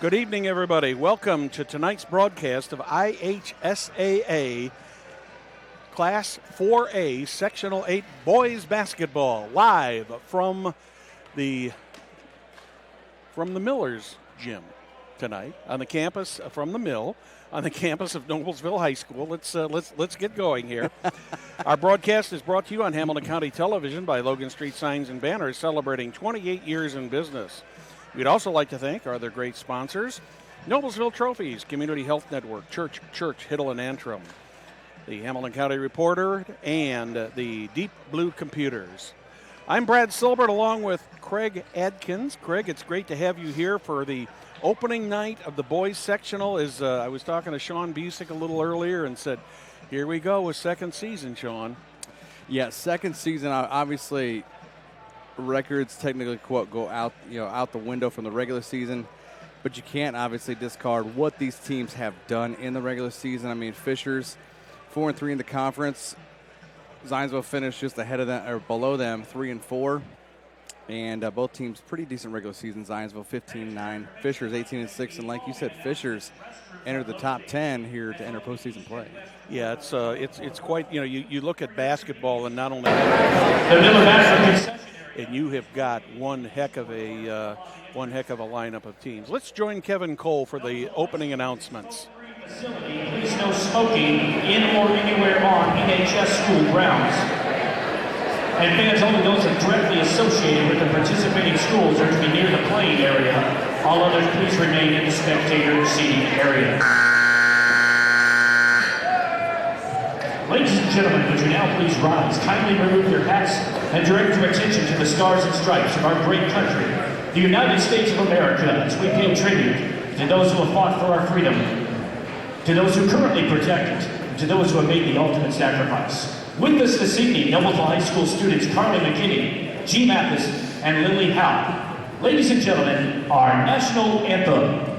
Good evening, everybody. Welcome to tonight's broadcast of IHSAA Class 4A Sectional 8 Boys Basketball, live from the Miller's Gym tonight on the campus from the Mill on the campus of Noblesville High School. Let's get going here. Our broadcast is brought to you on Hamilton County Television by Logan Street Signs and Banners, celebrating 28 years in business. We'd also like to thank our other great sponsors: Noblesville Trophies, Community Health Network, Church, Hiddle and Antrim, the Hamilton County Reporter, and the Deep Blue Computers. I'm Brad Silbert along with Craig Adkins. Craig, it's great to have you here for the opening night of the boys sectional. I was talking to Sean Busick a little earlier and said, here we go with second season, Sean. Yeah, second season, obviously records technically go out the window from the regular season, but you can't obviously discard what these teams have done in the regular season. I mean, Fisher's 4-3 in the conference. Zionsville finished just ahead of them or below them, 3-4, and both teams pretty decent regular season. Zionsville 15-9, Fisher's 18-6, and like you said, Fisher's entered the top 10 here to enter postseason play. Yeah, it's quite, you look at basketball and not only and you have got one heck of a lineup of teams. Let's join Kevin Cole for the opening announcements. Please no smoking in or anywhere on NHS school grounds. And fans, only those that directly associated with the participating schools are to be near the playing area. All others, please remain in the spectator seating area. Ladies and gentlemen, would you now please rise? Kindly remove your hats and direct your attention to the stars and stripes of our great country, the United States of America, as we pay tribute to those who have fought for our freedom, to those who currently protect it, and to those who have made the ultimate sacrifice. With us this evening, Noblesville High School students Carly McKinney, G. Mathis, and Lily Howe. Ladies and gentlemen, our national anthem.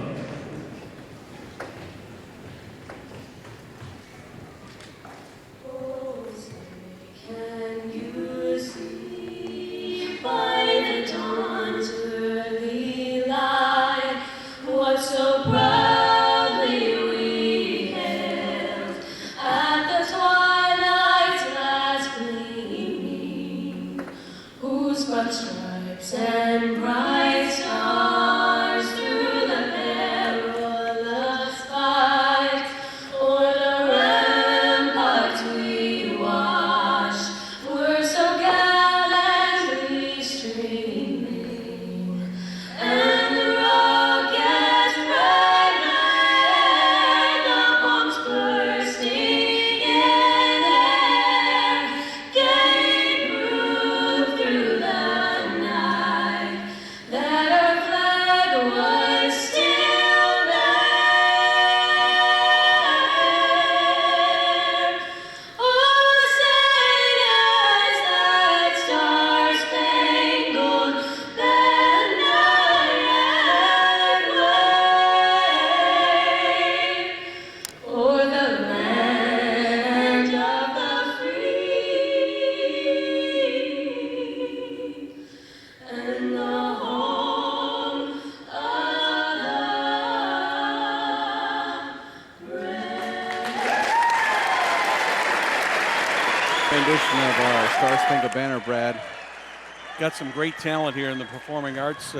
Rendition of our Star Spangled Banner, Brad. Got some great talent here in the performing arts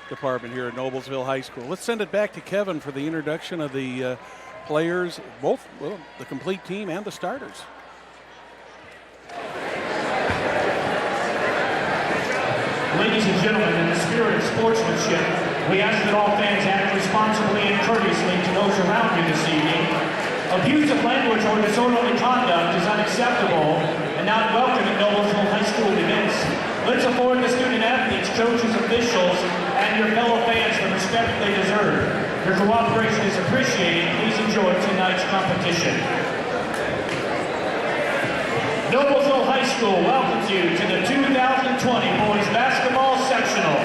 department here at Noblesville High School. Let's send it back to Kevin for the introduction of the players, both the complete team and the starters. Ladies and gentlemen, in the spirit of sportsmanship, we ask that all fans act responsibly and courteously to those around you this evening. Abusive language or disorderly conduct is unacceptable and not welcome at Noblesville High School events. Let's afford the student athletes, coaches, officials, and your fellow fans the respect they deserve. Your cooperation is appreciated. Please enjoy tonight's competition. Noblesville High School welcomes you to the 2020 Boys Basketball Sectional.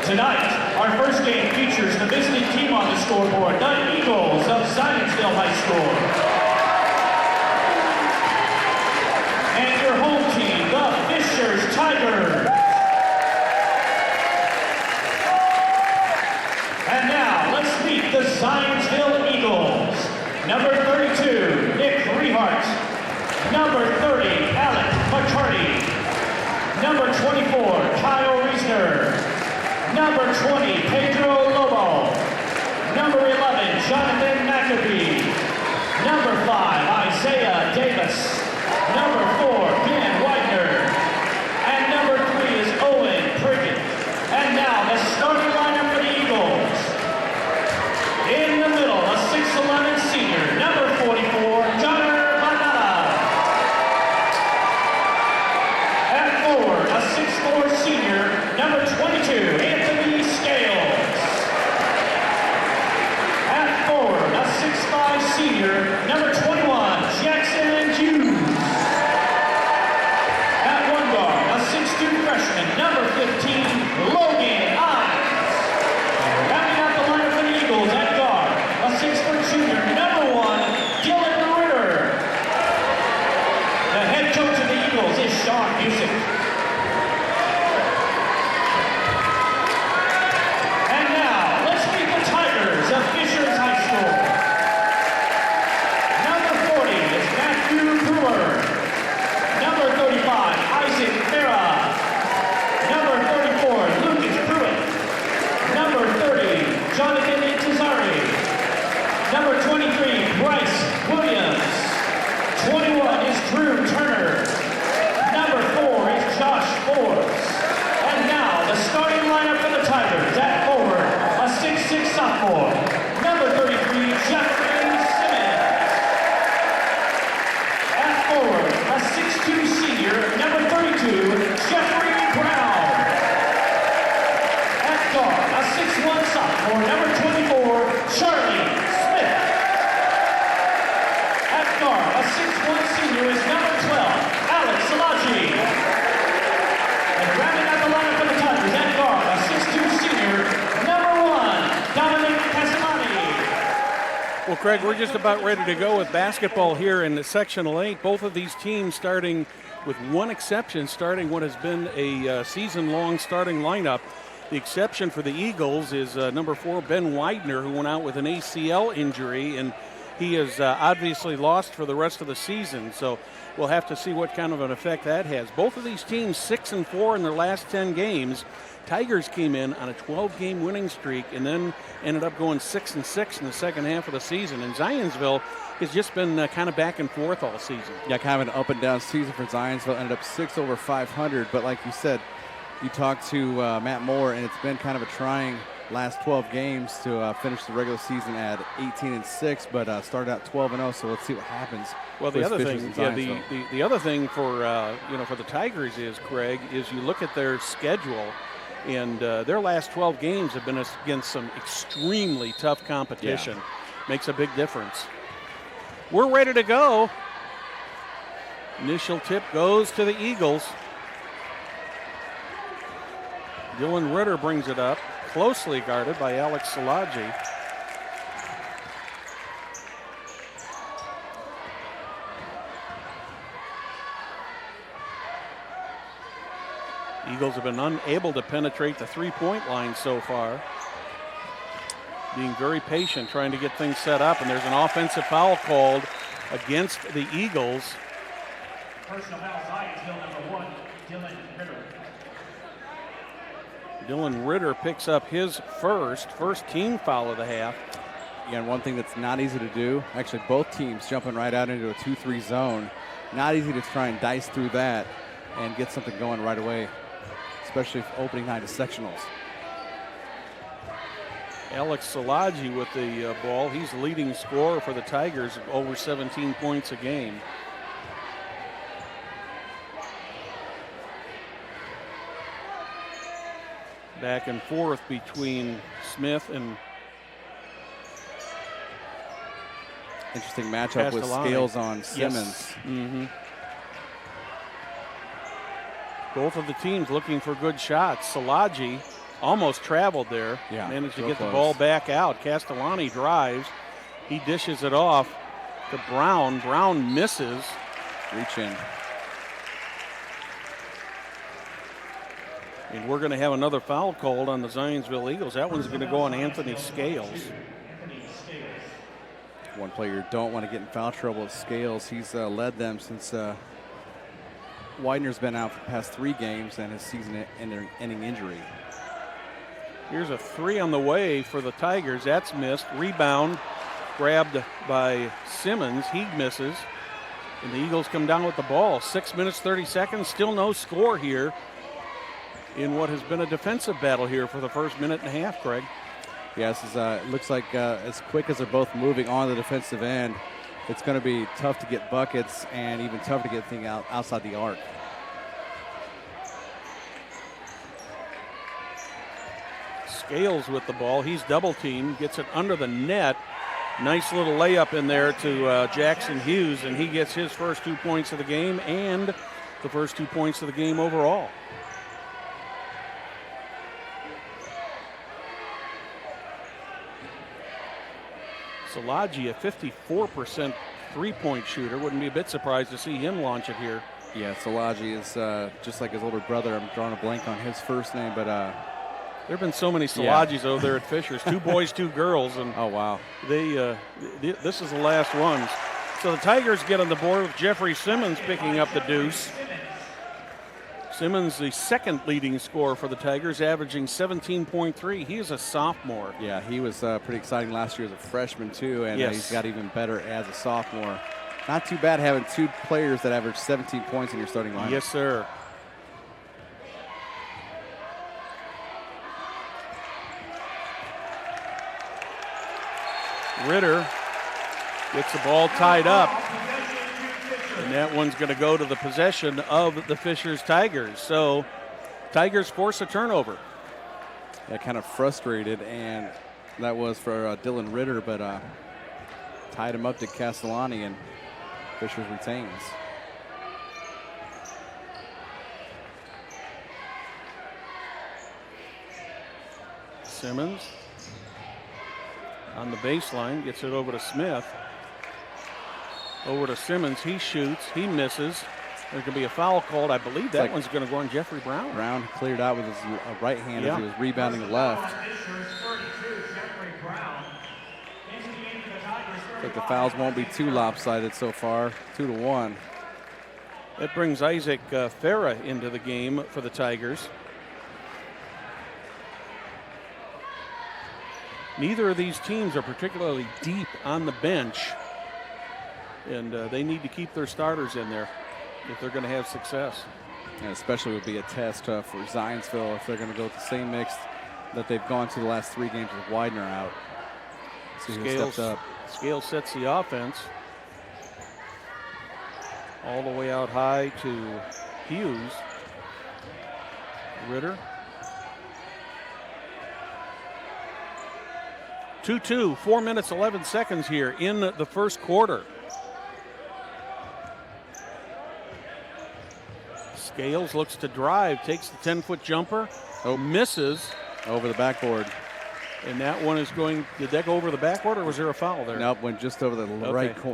Tonight, our first game features the visiting team on the scoreboard, the Eagles of Zionsville High School. And your home team, the Fishers Tigers. Number 30, Alec McCarty. Number 24, Kyle Reisner. Number 20, Pedro Lobo. Number 11, Jonathan McAfee. Number 5, Isaiah Davis. Number 4, Ben Widener. And number 3 is Owen Prickett. And now the starting lineup for the Eagles. In the middle, a 6'11 senior, number 44, Gunnar Banana. At forward, a 6'4 senior, number 22, Anthony Scales. At forward, a 6'5 senior, number 21, Jackson Hughes. At one guard, a 6'2 freshman, number 15, Logan Ives. Rounding out the lineup for the Eagles at guard, a 6' junior, number 1, Dylan Ritter. The head coach of the Eagles is Sean Music. And now, let's meet the Tigers of Fishers High School. Number 40 is Matthew Brewer. Number 35, Isaac Farah. Number 34, Lucas Pruitt. Number 30, Jonathan Intezari. Number 23, Bryce Williams. 21 is Drew Turner. Number 4 is Josh Forbes. And now the starting lineup for the Tigers at forward, a 6'6 sophomore. Number 33, Jeffrey Simmons. At forward, a 6'2 senior, number 32, Jeffrey Brown. At guard, a 6'1 sophomore, number 24, Charlie Smith. At guard, a 6'1 senior is number 12, Alex Salaji. And rounding out the lineup for the Tigers at guard, a 6'2 senior, number 1, Dominic Castellani. Well, Craig, we're just about ready to go with basketball here in the Sectional 8. Both of these teams starting, with one exception, starting what has been a season-long starting lineup. The exception for the Eagles is number 4, Ben Widener, who went out with an ACL injury, and he is obviously lost for the rest of the season. So we'll have to see what kind of an effect that has. Both of these teams 6-4 in their last 10 games. Tigers came in on a 12-game winning streak and then ended up going 6-6 in the second half of the season. And Zionsville has just been kind of back and forth all season. Yeah, kind of an up and down season for Zionsville. Ended up 6 over 500, but like you said, you talked to Matt Moore, and it's been kind of a trying last 12 games to finish the regular season at 18-6, but started out 12-0. So let's see what happens. Well, the other thing, the other thing for for the Tigers is, Craig, is you look at their schedule, and their last 12 games have been against some extremely tough competition. Yeah. Makes a big difference. We're ready to go. Initial tip goes to the Eagles. Dylan Ritter brings it up, closely guarded by Alex Salaji. Eagles have been unable to penetrate the three-point line so far. Being very patient, trying to get things set up, and there's an offensive foul called against the Eagles. Personal foul, Zionsville, number 1, Dylan Ritter. Dylan Ritter picks up his first team foul of the half. Yeah, and one thing that's not easy to do, actually both teams jumping right out into a 2-3 zone. Not easy to try and dice through that and get something going right away, especially opening night of sectionals. Alex Salaji with the ball. He's the leading scorer for the Tigers of over 17 points a game. Back and forth between Smith and interesting matchup with Scales on Simmons. Yes. Mm-hmm. Both of the teams looking for good shots. Salaji almost traveled there. Yeah, managed to real get close. the ball back out. Castellani drives. He dishes it off to Brown. Brown misses. Reach in. And we're going to have another foul called on the Zionsville Eagles. That one's going to go on Anthony Scales. One player you don't want to get in foul trouble is Scales. He's led them since Widener's been out for the past 3 games and his season-ending injury. Here's a 3 on the way for the Tigers. That's missed. Rebound grabbed by Simmons. He misses. And the Eagles come down with the ball. 6 minutes, 30 seconds. Still no score here in what has been a defensive battle here for the first minute and a half, Craig. Yes, it looks like as quick as they're both moving on the defensive end, it's going to be tough to get buckets and even tough to get things outside the arc. Scales with the ball. He's double teamed, gets it under the net. Nice little layup in there to Jackson Hughes, and he gets his first 2 points of the game and the first 2 points of the game overall. Szilagyi, a 54% three-point shooter. Wouldn't be a bit surprised to see him launch it here. Yeah, Szilagyi is just like his older brother. I'm drawing a blank on his first name, but there have been so many Szilagys over there at Fishers. 2 boys, 2 girls, and oh wow, this is the last one. So the Tigers get on the board with Jeffrey Simmons picking up the deuce. Simmons, the second leading scorer for the Tigers, averaging 17.3. He is a sophomore. Yeah, he was pretty exciting last year as a freshman too, and he's got even better as a sophomore. Not too bad having 2 players that average 17 points in your starting lineup. Yes, sir. Ritter gets the ball tied up, and that one's going to go to the possession of the Fishers Tigers. So Tigers force a turnover. Yeah, kind of frustrated, and that was for Dylan Ritter, but tied him up to Castellani, and Fishers retains. Simmons on the baseline, gets it over to Smith. Over to Simmons, he shoots, he misses. There's going to be a foul called. I believe that one's going to go on Jeffrey Brown. Brown cleared out with his right hand as he was rebounding left. I think the fouls won't be too lopsided so far, 2-1. That brings Isaac Farah into the game for the Tigers. Neither of these teams are particularly deep on the bench, and they need to keep their starters in there if they're going to have success. And especially would be a test for Zionsville if they're going to go with the same mix that they've gone to the last 3 games with Widener out. So he steps up. Scales sets the offense all the way out high to Hughes. Ritter. 2-2, 4 minutes, 11 seconds here in the first quarter. Scales looks to drive, takes the 10-foot jumper, misses. Over the backboard. And that one is going, did that go over the backboard or was there a foul there? Nope, went just over the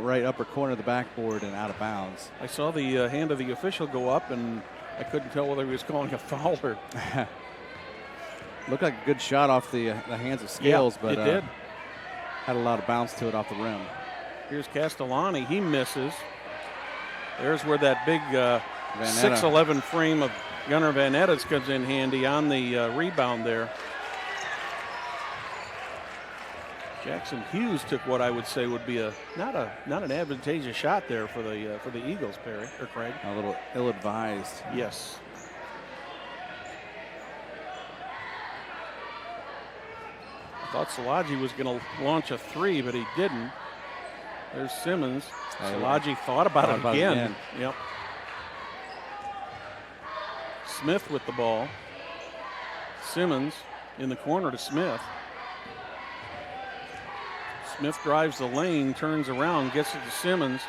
right upper corner of the backboard and out of bounds. I saw the hand of the official go up, and I couldn't tell whether he was calling a foul or. Looked like a good shot off the hands of Scales, but it did. Had a lot of bounce to it off the rim. Here's Castellani. He misses. There's where that big 6'11" frame of Gunnar Van Ettes comes in handy on the rebound there. Jackson Hughes took what I would say would be not an advantageous shot there for the Eagles, Perry or Craig. A little ill-advised. Yes. I thought Szilagyi was going to launch a 3, but he didn't. There's Simmons. Szilagyi thought about it again. Yep. Smith with the ball. Simmons in the corner to Smith. Smith drives the lane, turns around, gets it to Simmons.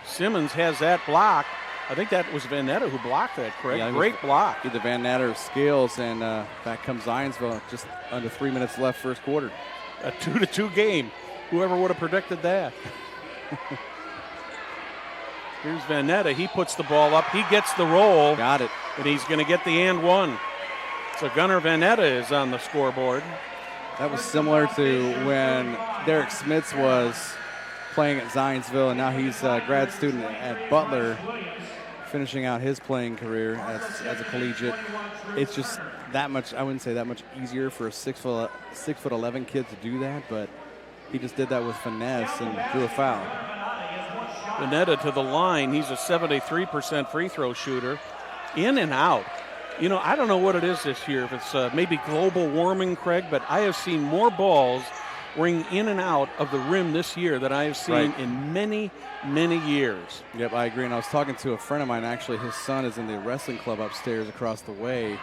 Simmons has that block. I think that was Van Ettes who blocked that, Craig. Yeah, great block. Either Van Ettes or Scales, and back comes Zionsville. Just under 3 minutes left first quarter. A 2-2 game. Whoever would have predicted that? Here's Van Ettes. He puts the ball up. He gets the roll. Got it. And he's going to get the and one. So Gunnar Van Ettes is on the scoreboard. That was similar to when Derek Smits was playing at Zionsville, and now he's a grad student at Butler, finishing out his playing career as a collegiate. It's just that much, I wouldn't say that much easier for a 6'11" kid to do that, but he just did that with finesse and drew a foul. Vanetta to the line. He's a 73% free throw shooter. In and out. You know, I don't know what it is this year, if it's maybe global warming, Craig, but I have seen more balls ring in and out of the rim this year than I have seen in many, many years. Yep, I agree. And I was talking to a friend of mine, actually. His son is in the wrestling club upstairs across the way,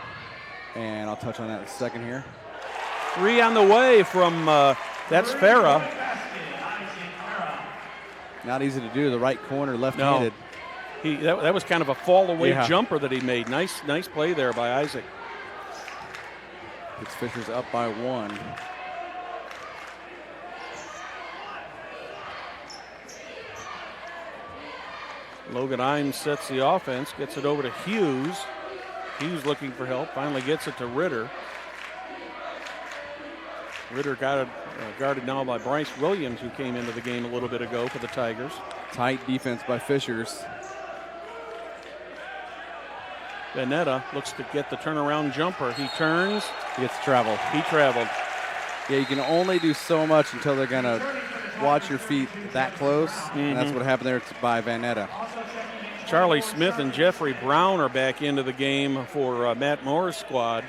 and I'll touch on that in a second here. 3 on the way from, that's Farah. Not easy to do, the right corner, left-handed. No. That was kind of a fall-away jumper that he made. Nice play there by Isaac. It's Fishers up by 1. Logan Imes sets the offense, gets it over to Hughes. Hughes looking for help, finally gets it to Ritter. Ritter got it guarded now by Bryce Williams, who came into the game a little bit ago for the Tigers. Tight defense by Fishers. Vanetta looks to get the turnaround jumper. He turns. He gets travel. He traveled. Yeah, you can only do so much until they're going to watch your feet that close. And that's what happened there by Vanetta. Charlie Smith and Jeffrey Brown are back into the game for Matt Moore's squad.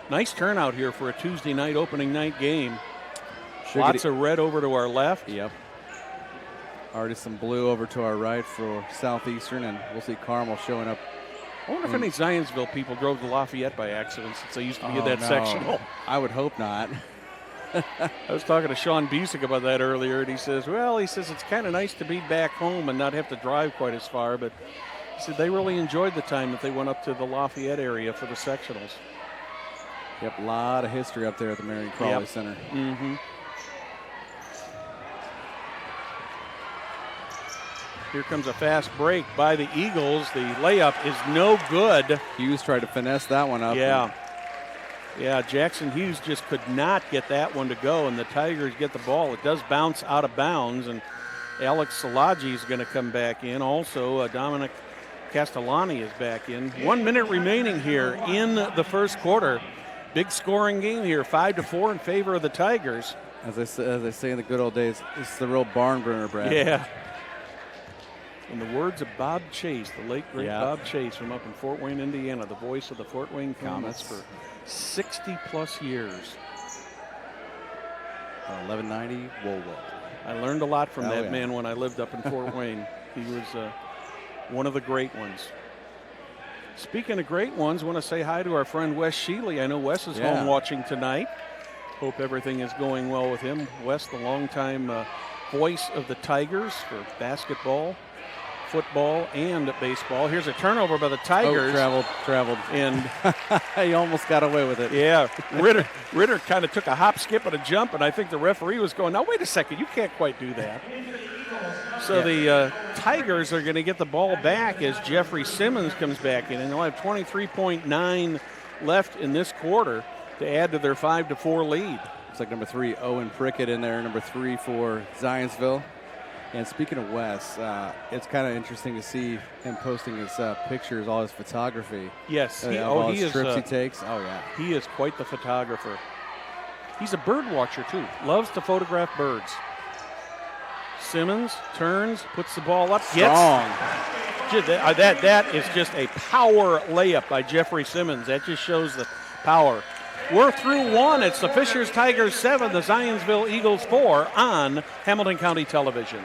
Nice turnout here for a Tuesday night opening night game. Lots of red over to our left. Yep. Already some blue over to our right for Southeastern, and we'll see Carmel showing up. I wonder if any Zionsville people drove to Lafayette by accident, since they used to be in that sectional. I would hope not. I was talking to Sean Biesick about that earlier, and he says it's kind of nice to be back home and not have to drive quite as far, but he said they really enjoyed the time that they went up to the Lafayette area for the sectionals. Yep, a lot of history up there at the Marion Crawley Center. Here comes a fast break by the Eagles. The layup is no good. Hughes tried to finesse that one up. Yeah, Jackson Hughes just could not get that one to go, and the Tigers get the ball. It does bounce out of bounds, and Alex Salaji is going to come back in. Also, Dominic Castellani is back in. 1 minute remaining here in the first quarter. Big scoring game here, 5-4 in favor of the Tigers. As they say in the good old days, it's the real barn burner, Brad. Yeah. In the words of Bob Chase, the late, great Bob Chase from up in Fort Wayne, Indiana, the voice of the Fort Wayne Comets for 60-plus years. 1190, whoa. I learned a lot from that man when I lived up in Fort Wayne. He was one of the great ones. Speaking of great ones, I want to say hi to our friend Wes Sheely. I know Wes is home watching tonight. Hope everything is going well with him. Wes, the longtime voice of the Tigers for basketball, football, and baseball. Here's a turnover by the Tigers. Traveled. And he almost got away with it. Yeah, Ritter kind of took a hop, skip, and a jump, and I think the referee was going, now, wait a second, you can't quite do that. So the Tigers are going to get the ball back as Jeffrey Simmons comes back in, and they'll have 23.9 left in this quarter to add to their 5-4 lead. Looks like number 3, Owen Prickett in there, number 3 for Zionsville. And speaking of Wes, it's kind of interesting to see him posting his pictures, all his photography. Yes. All his trips he takes. Oh, yeah. He is quite the photographer. He's a bird watcher, too. Loves to photograph birds. Simmons turns, puts the ball up. Strong. That is just a power layup by Jeffrey Simmons. That just shows the power. We're through one. It's the Fishers Tigers 7, the Zionsville Eagles 4 on Hamilton County Television.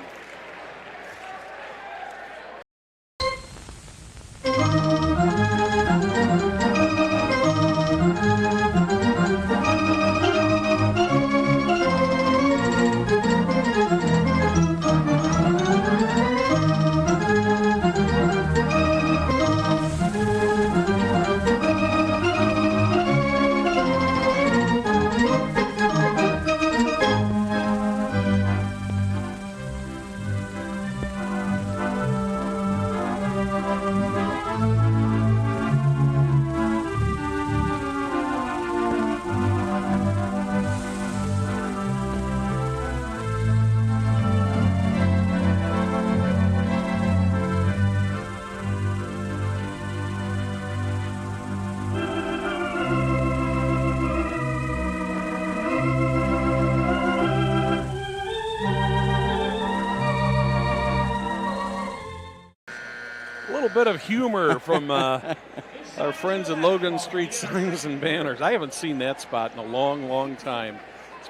bit of humor from our friends at Logan Street Signs and Banners. I haven't seen that spot in a long, long time. It's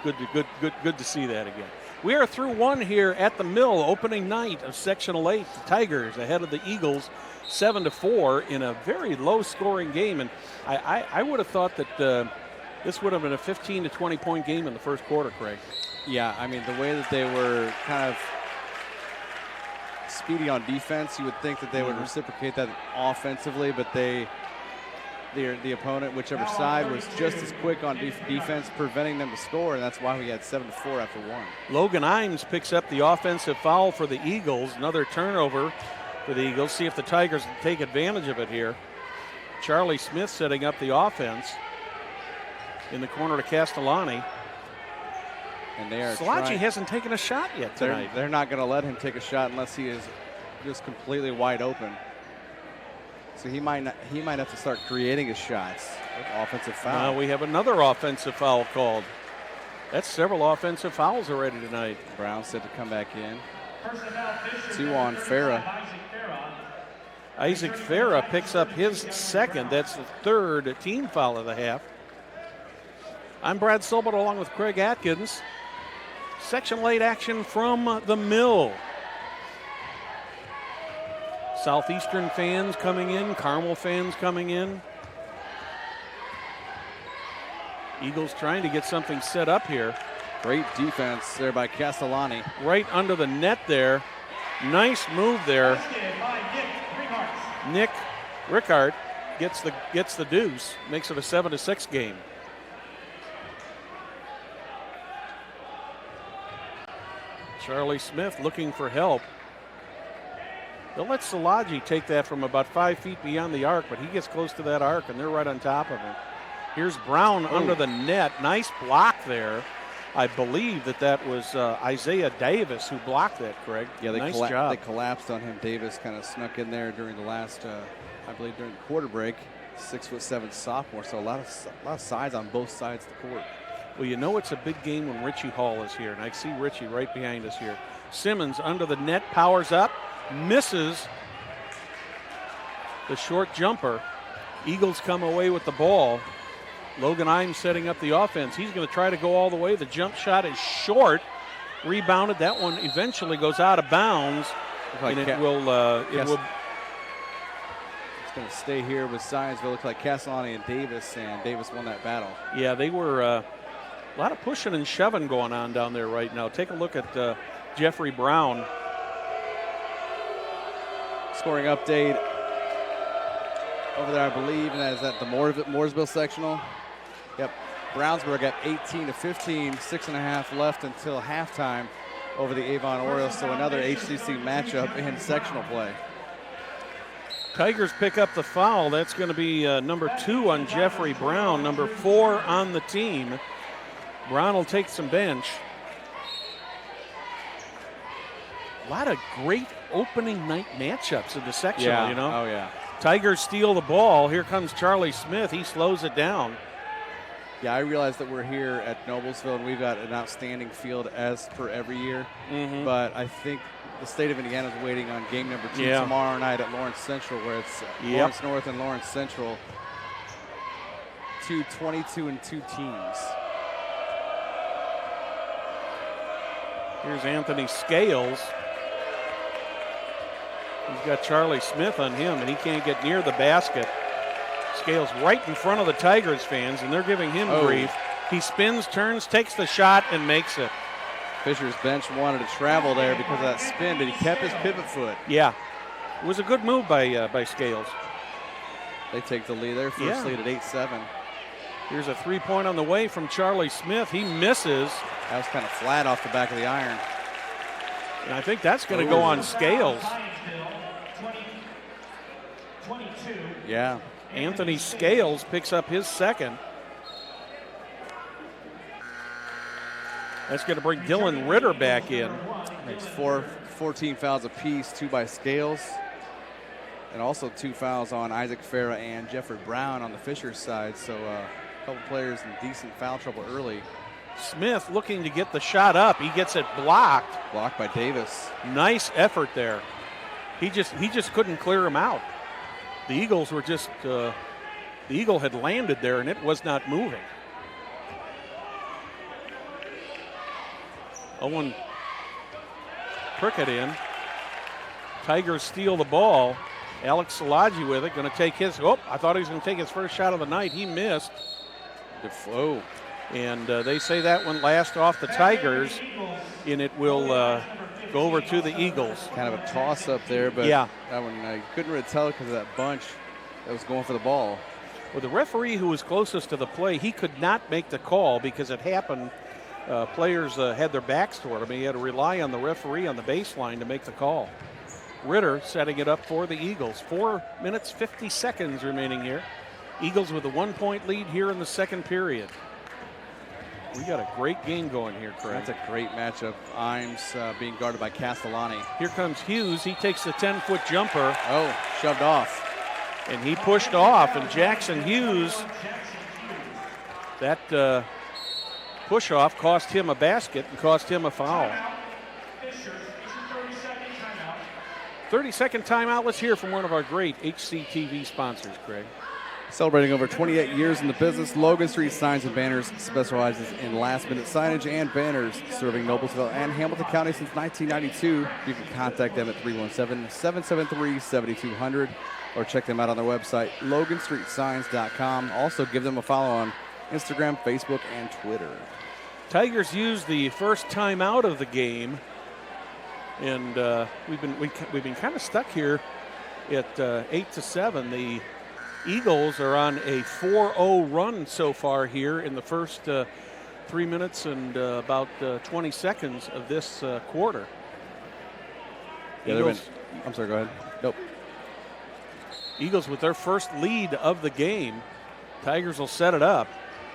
good to see that again. We are through one here at the Mill, opening night of Sectional 8. The Tigers ahead of the Eagles 7-4 in a very low-scoring game. And I would have thought that this would have been a 15 to 20-point game in the first quarter, Craig. Yeah, I mean, the way that they were kind of speedy on defense, you would think that they would reciprocate that offensively, but the opponent, whichever side, was just as quick on defense, preventing them to score, and that's why we had 7-4 after one. Logan Imes picks up the offensive foul for the Eagles. Another turnover for the Eagles. See if the Tigers can take advantage of it here. Charlie Smith setting up the offense in the corner to Castellani. And they are Salaji hasn't taken a shot yet tonight. They're not going to let him take a shot unless he is just completely wide open. So he might have to start creating his shots. Offensive foul. Now we have another offensive foul called. That's several offensive fouls already tonight. Brown said to come back in. 2 on Farah. Isaac Farah picks up his second. That's the third team foul of the half. I'm Brad Silbert along with Craig Atkins. Section 8 action from the Mill. Southeastern fans coming in, Carmel fans coming in. Eagles trying to get something set up here. Great defense there by Castellani. Right under the net there. Nice move there. Nick Rickard gets the deuce, makes it a 7-6 game. Charlie Smith looking for help. They'll let Salaji take that from about 5 feet beyond the arc, but he gets close to that arc, and they're right on top of him. Here's Brown under the net. Nice block there. I believe that was Isaiah Davis who blocked that, Craig. Yeah, nice job. They collapsed on him. Davis kind of snuck in there during the last, I believe, during the quarter break. 6'7" sophomore, so a lot of size on both sides of the court. Well, you know it's a big game when Richie Hall is here, and I see Richie right behind us here. Simmons under the net, powers up, misses the short jumper. Eagles come away with the ball. Logan Imes setting up the offense. He's going to try to go all the way. The jump shot is short. Rebounded. That one eventually goes out of bounds. Like and it's going to stay here with Zionsville. Looks like Castellani and Davis won that battle. Yeah, they were a lot of pushing and shoving going on down there right now. Take a look at Jeffrey Brown. Scoring update over there, I believe, and that is at the Mooresville sectional. Yep, Brownsburg at 18-15, 6.5 left until halftime over the Avon Orioles. So another HCC matchup in sectional play. Tigers pick up the foul. That's going to be number 2 on Jeffrey Brown, number 4 on the team. Brown will take some bench. A lot of great opening night matchups in the sectional, you know? Oh, yeah. Tigers steal the ball. Here comes Charlie Smith. He slows it down. Yeah, I realize that we're here at Noblesville and we've got an outstanding field as per every year. Mm-hmm. But I think the state of Indiana is waiting on game number 2 tomorrow night at Lawrence Central, where it's Lawrence North and Lawrence Central. 22-2 teams. Here's Anthony Scales. He's got Charlie Smith on him, and he can't get near the basket. Scales right in front of the Tigers fans, and they're giving him grief. He spins, turns, takes the shot, and makes it. Fisher's bench wanted to travel there because of that spin, but he kept his pivot foot. Yeah. It was a good move by Scales. They take the lead. Their first lead at 8-7. Here's a three-point on the way from Charlie Smith. He misses. That was kind of flat off the back of the iron. And I think that's going to go on Scales. Yeah. Anthony Scales picks up his second. That's going to bring Dylan Ritter back in. Makes 14 fouls apiece, 2 by Scales. And also 2 fouls on Isaac Farah and Jeffrey Brown on the Fishers side. So a couple players in decent foul trouble early. Smith looking to get the shot up. He gets it blocked. Blocked by Davis. Nice effort there. He just couldn't clear him out. The Eagles were just the Eagle had landed there and it was not moving. Owen Prickett in. Tigers steal the ball. Alex Szilagyi with it, going to take his. Oh, I thought he was going to take his first shot of the night. He missed. Defoe. And they say that one last off the Tigers, and it will go over to the Eagles. Kind of a toss up there, but yeah, that one I couldn't really tell because of that bunch that was going for the ball. Well, the referee who was closest to the play, he could not make the call because it happened. Players had their backs toward him. He had to rely on the referee on the baseline to make the call. Ritter setting it up for the Eagles. 4 minutes, 50 seconds remaining here. Eagles with a 1-point lead here in the second period. We got a great game going here, Craig. That's a great matchup. Imes being guarded by Castellani. Here comes Hughes. He takes the 10-foot jumper. Oh, shoved off. And he pushed off. And Jackson Hughes, that push off cost him a basket and cost him a foul. 30-second timeout. Let's hear from one of our great HCTV sponsors, Craig. Celebrating over 28 years in the business, Logan Street Signs and Banners specializes in last-minute signage and banners, serving Noblesville and Hamilton County since 1992. You can contact them at 317-773-7200 or check them out on their website, loganstreetsigns.com. Also, give them a follow on Instagram, Facebook, and Twitter. Tigers used the first timeout of the game, and we've been kind of stuck here at 8-7. The Eagles are on a 4-0 run so far here in the first 3 minutes and about 20 seconds of this quarter. Yeah, I'm sorry, go ahead. Nope. Eagles with their first lead of the game. Tigers will set it up.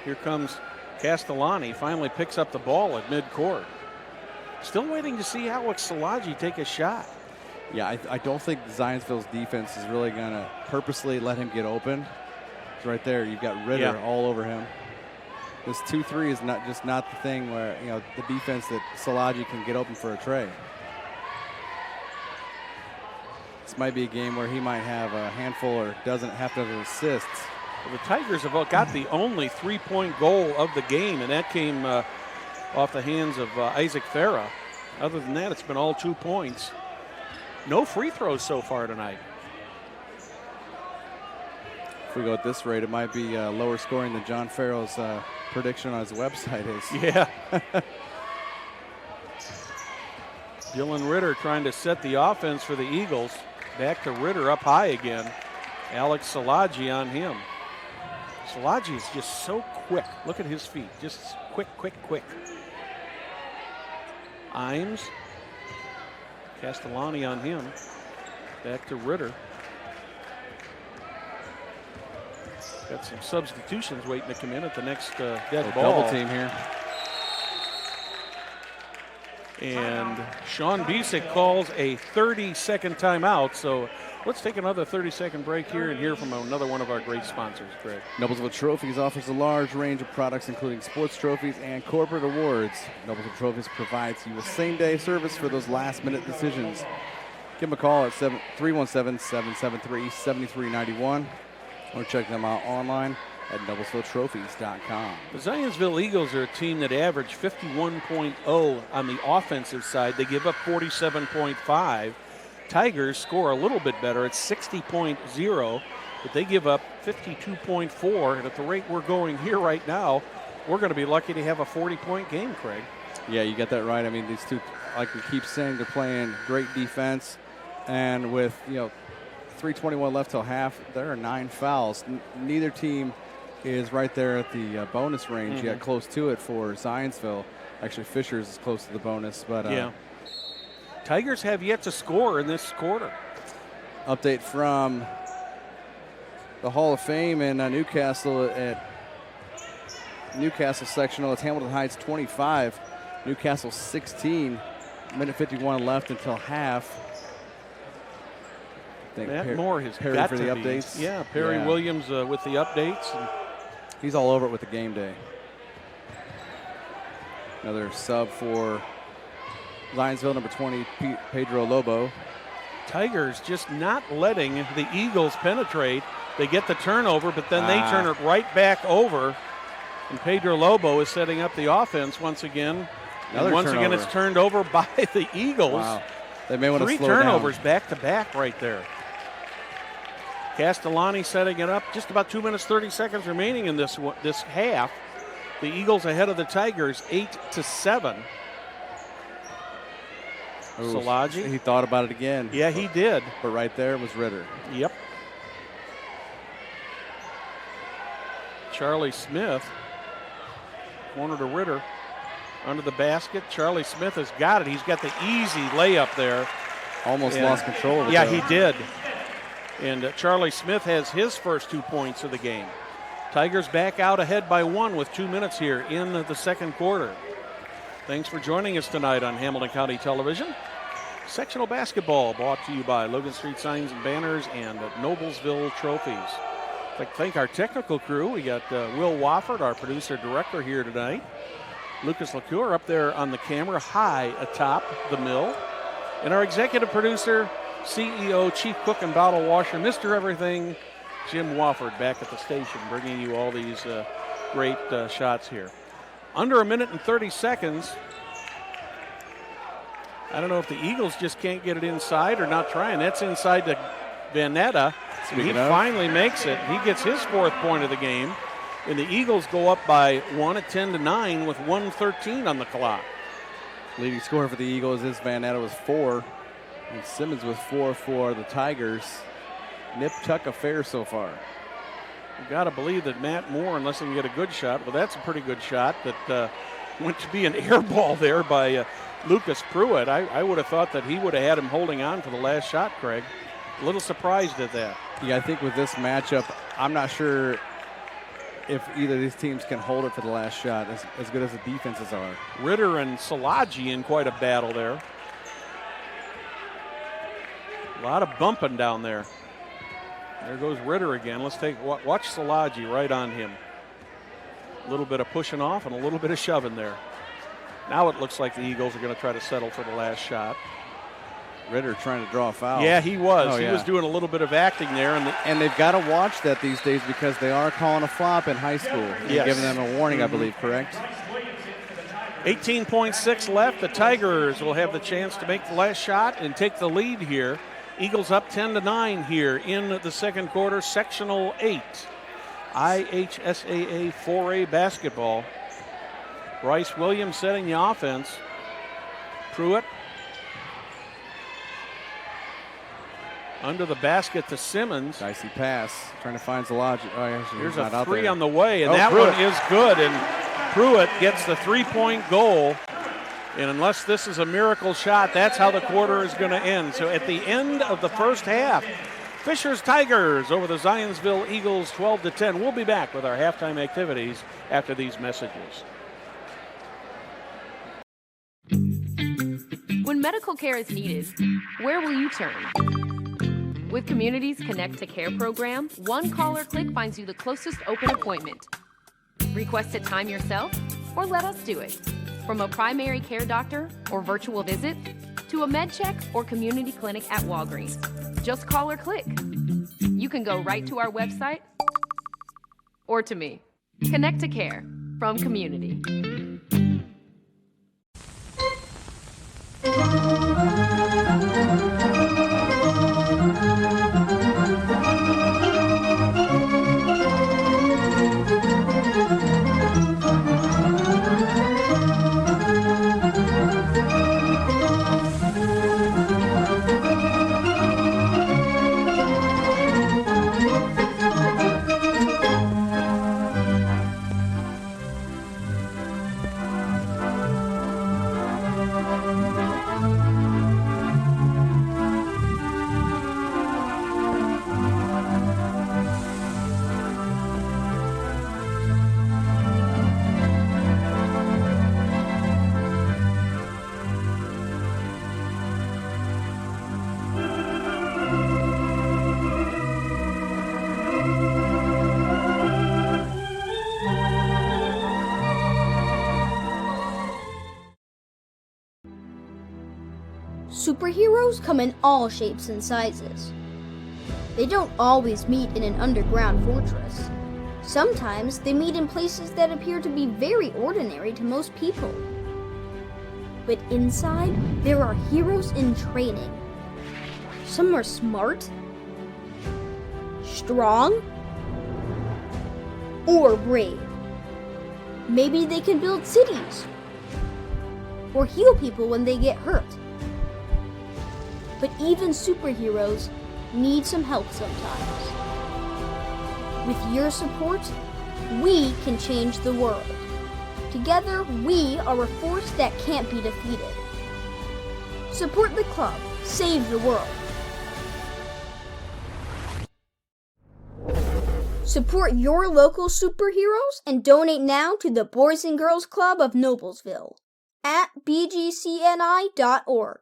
Here comes Castellani, finally picks up the ball at midcourt. Still waiting to see Alex Szilagyi take a shot. Yeah, I don't think Zionsville's defense is really going to purposely let him get open. It's right there. You've got Ritter all over him. This 2-3 is not the thing where, you know, the defense that Szilagyi can get open for a tray. This might be a game where he might have a handful or doesn't have to have assists. Well, the Tigers have got the only three-point goal of the game, and that came off the hands of Isaac Farah. Other than that, it's been all 2 points. No free throws so far tonight. If we go at this rate, it might be lower scoring than John Farrell's prediction on his website is. Yeah. Dylan Ritter trying to set the offense for the Eagles. Back to Ritter up high again. Alex Szilagyi on him. Szilagyi is just so quick. Look at his feet. Just quick. Imes. Castellani on him. Back to Ritter. Got some substitutions waiting to come in at the next dead ball. Double team here. And Sean Bisick calls a 30-second timeout. So let's take another 30-second break here and hear from another one of our great sponsors, Greg. Noblesville Trophies offers a large range of products, including sports trophies and corporate awards. Noblesville Trophies provides you with same-day service for those last-minute decisions. Give them a call at 317-773-7391 or check them out online at noblesvilletrophies.com. The Zionsville Eagles are a team that averaged 51.0 on the offensive side. They give up 47.5. Tigers score a little bit better at 60.0, but they give up 52.4. And at the rate we're going here right now, we're going to be lucky to have a 40-point game, Craig. Yeah, you get that right. I mean, these two, like we keep saying, they're playing great defense. And with, 3:21 left till half, there are 9 fouls. Neither team is right there at the bonus range yet, close to it for Zionsville. Actually, Fishers is close to the bonus, but yeah. Tigers have yet to score in this quarter. Update from the Hall of Fame in Newcastle at Newcastle Sectional. It's Hamilton Heights 25, Newcastle 16. Minute 51 left until half. Matt Moore has Perry got for to the be. updates. Yeah, Perry Williams with the updates. And he's all over it with the game day. Another sub for Zionsville, number 20, Pedro Lobo. Tigers just not letting the Eagles penetrate. They get the turnover, but then they turn it right back over. And Pedro Lobo is setting up the offense once again. And once again, it's turned over by the Eagles. Wow. They may want to slow down. 3 turnovers back to back right there. Castellani setting it up. Just about 2 minutes, 30 seconds remaining in this half. The Eagles ahead of the Tigers, 8-7. Szilagyi. He thought about it again. Yeah, he did. But right there was Ritter. Yep. Charlie Smith, corner to Ritter, under the basket. Charlie Smith has got it. He's got the easy layup there. Almost lost control of it. Yeah, though. he did. And Charlie Smith has his first 2 points of the game. Tigers back out ahead by 1 with 2 minutes here in the second quarter. Thanks for joining us tonight on Hamilton County Television. Sectional basketball brought to you by Logan Street Signs and Banners and Noblesville Trophies. I'd like to thank our technical crew. We got Will Wofford, our producer-director, here tonight. Lucas LaCour up there on the camera, high atop the mill. And our executive producer, CEO, Chief Cook and Bottle Washer, Mr. Everything, Jim Wofford, back at the station, bringing you all these great shots here. Under 1 minute and 30 seconds. I don't know if the Eagles just can't get it inside or not trying. That's inside to Vanetta. He finally makes it. He gets his 4th point of the game. And the Eagles go up by 1 at 10-9 with 1:13 on the clock. Leading scorer for the Eagles is Vanetta with 4. And Simmons with 4 for the Tigers. Nip-tuck affair so far. You've got to believe that Matt Moore, unless he can get a good shot, well, that's a pretty good shot that went to be an air ball there by Lucas Pruitt. I would have thought that he would have had him holding on for the last shot, Craig. A little surprised at that. Yeah, I think with this matchup, I'm not sure if either of these teams can hold it for the last shot as good as the defenses are. Ritter and Szilagyi in quite a battle there. A lot of bumping down there. There goes Ritter again. Let's watch Szilagyi right on him. A little bit of pushing off and a little bit of shoving there. Now it looks like the Eagles are going to try to settle for the last shot. Ritter trying to draw a foul. Yeah, he was. Oh, he was doing a little bit of acting there. And they've got to watch that these days because they are calling a flop in high school. Yes. Giving them a warning, I believe, correct? 18.6 left. The Tigers will have the chance to make the last shot and take the lead here. Eagles up 10-9 here in the second quarter. Sectional 8. IHSAA 4A basketball. Bryce Williams setting the offense. Pruitt under the basket to Simmons. Dicey pass. Trying to find Szilagyi. Oh, yeah, here's a 3 on the way, and that Pruitt. one is good. And Pruitt gets the 3-point goal. And unless this is a miracle shot, that's how the quarter is going to end. So at the end of the first half, Fisher's Tigers over the Zionsville Eagles 12-10. We'll be back with our halftime activities after these messages. When medical care is needed, where will you turn? With Community's Connect to Care program, one call or click finds you the closest open appointment. Request a time yourself or let us do it. From a primary care doctor or virtual visit to a med check or community clinic at Walgreens. Just call or click. You can go right to our website or to me. Connect to Care from Community. superheroes come in all shapes and sizes. They don't always meet in an underground fortress. Sometimes they meet in places that appear to be very ordinary to most people. But inside, there are heroes in training. Some are smart, strong, or brave. Maybe they can build cities or heal people when they get hurt. But even superheroes need some help sometimes. With your support, we can change the world. Together, we are a force that can't be defeated. Support the club. Save the world. Support your local superheroes and donate now to the Boys and Girls Club of Noblesville at bgcni.org.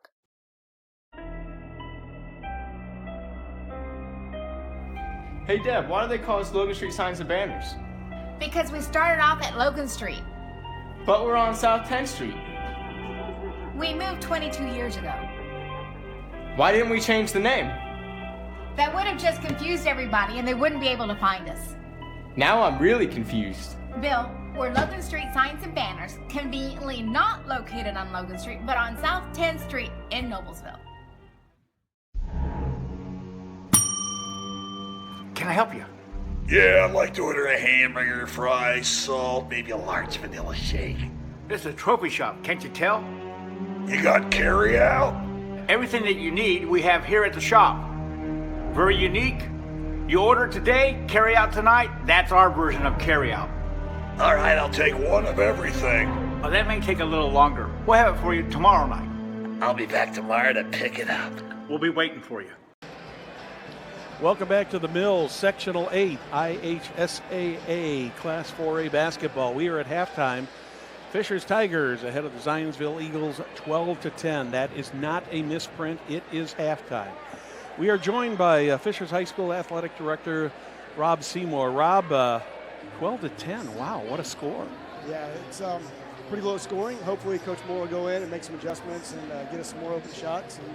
Hey Deb, why do they call us Logan Street Signs and Banners? Because we started off at Logan Street. But we're on South 10th Street. We moved 22 years ago. Why didn't we change the name? That would have just confused everybody and they wouldn't be able to find us. Now I'm really confused. Bill, we're Logan Street Signs and Banners, conveniently not located on Logan Street, but on South 10th Street in Noblesville. Can I help you? Yeah, I'd like to order a hamburger, fries, salt, maybe a large vanilla shake. This is a trophy shop, can't you tell? You got carry out? Everything that you need, we have here at the shop. Very unique. You order today, carry out tonight. That's our version of carry out. All right, I'll take one of everything. Well, that may take a little longer. We'll have it for you tomorrow night. I'll be back tomorrow to pick it up. We'll be waiting for you. Welcome back to the Mills Sectional 8 IHSAA Class 4A basketball. We are at halftime. Fishers Tigers ahead of the Zionsville Eagles 12-10. That is not a misprint. It is halftime. We are joined by Fishers High School Athletic Director Rob Seymour. Rob, 12-10. Wow, what a score. Yeah, it's pretty low scoring. Hopefully Coach Moore will go in and make some adjustments and get us some more open shots and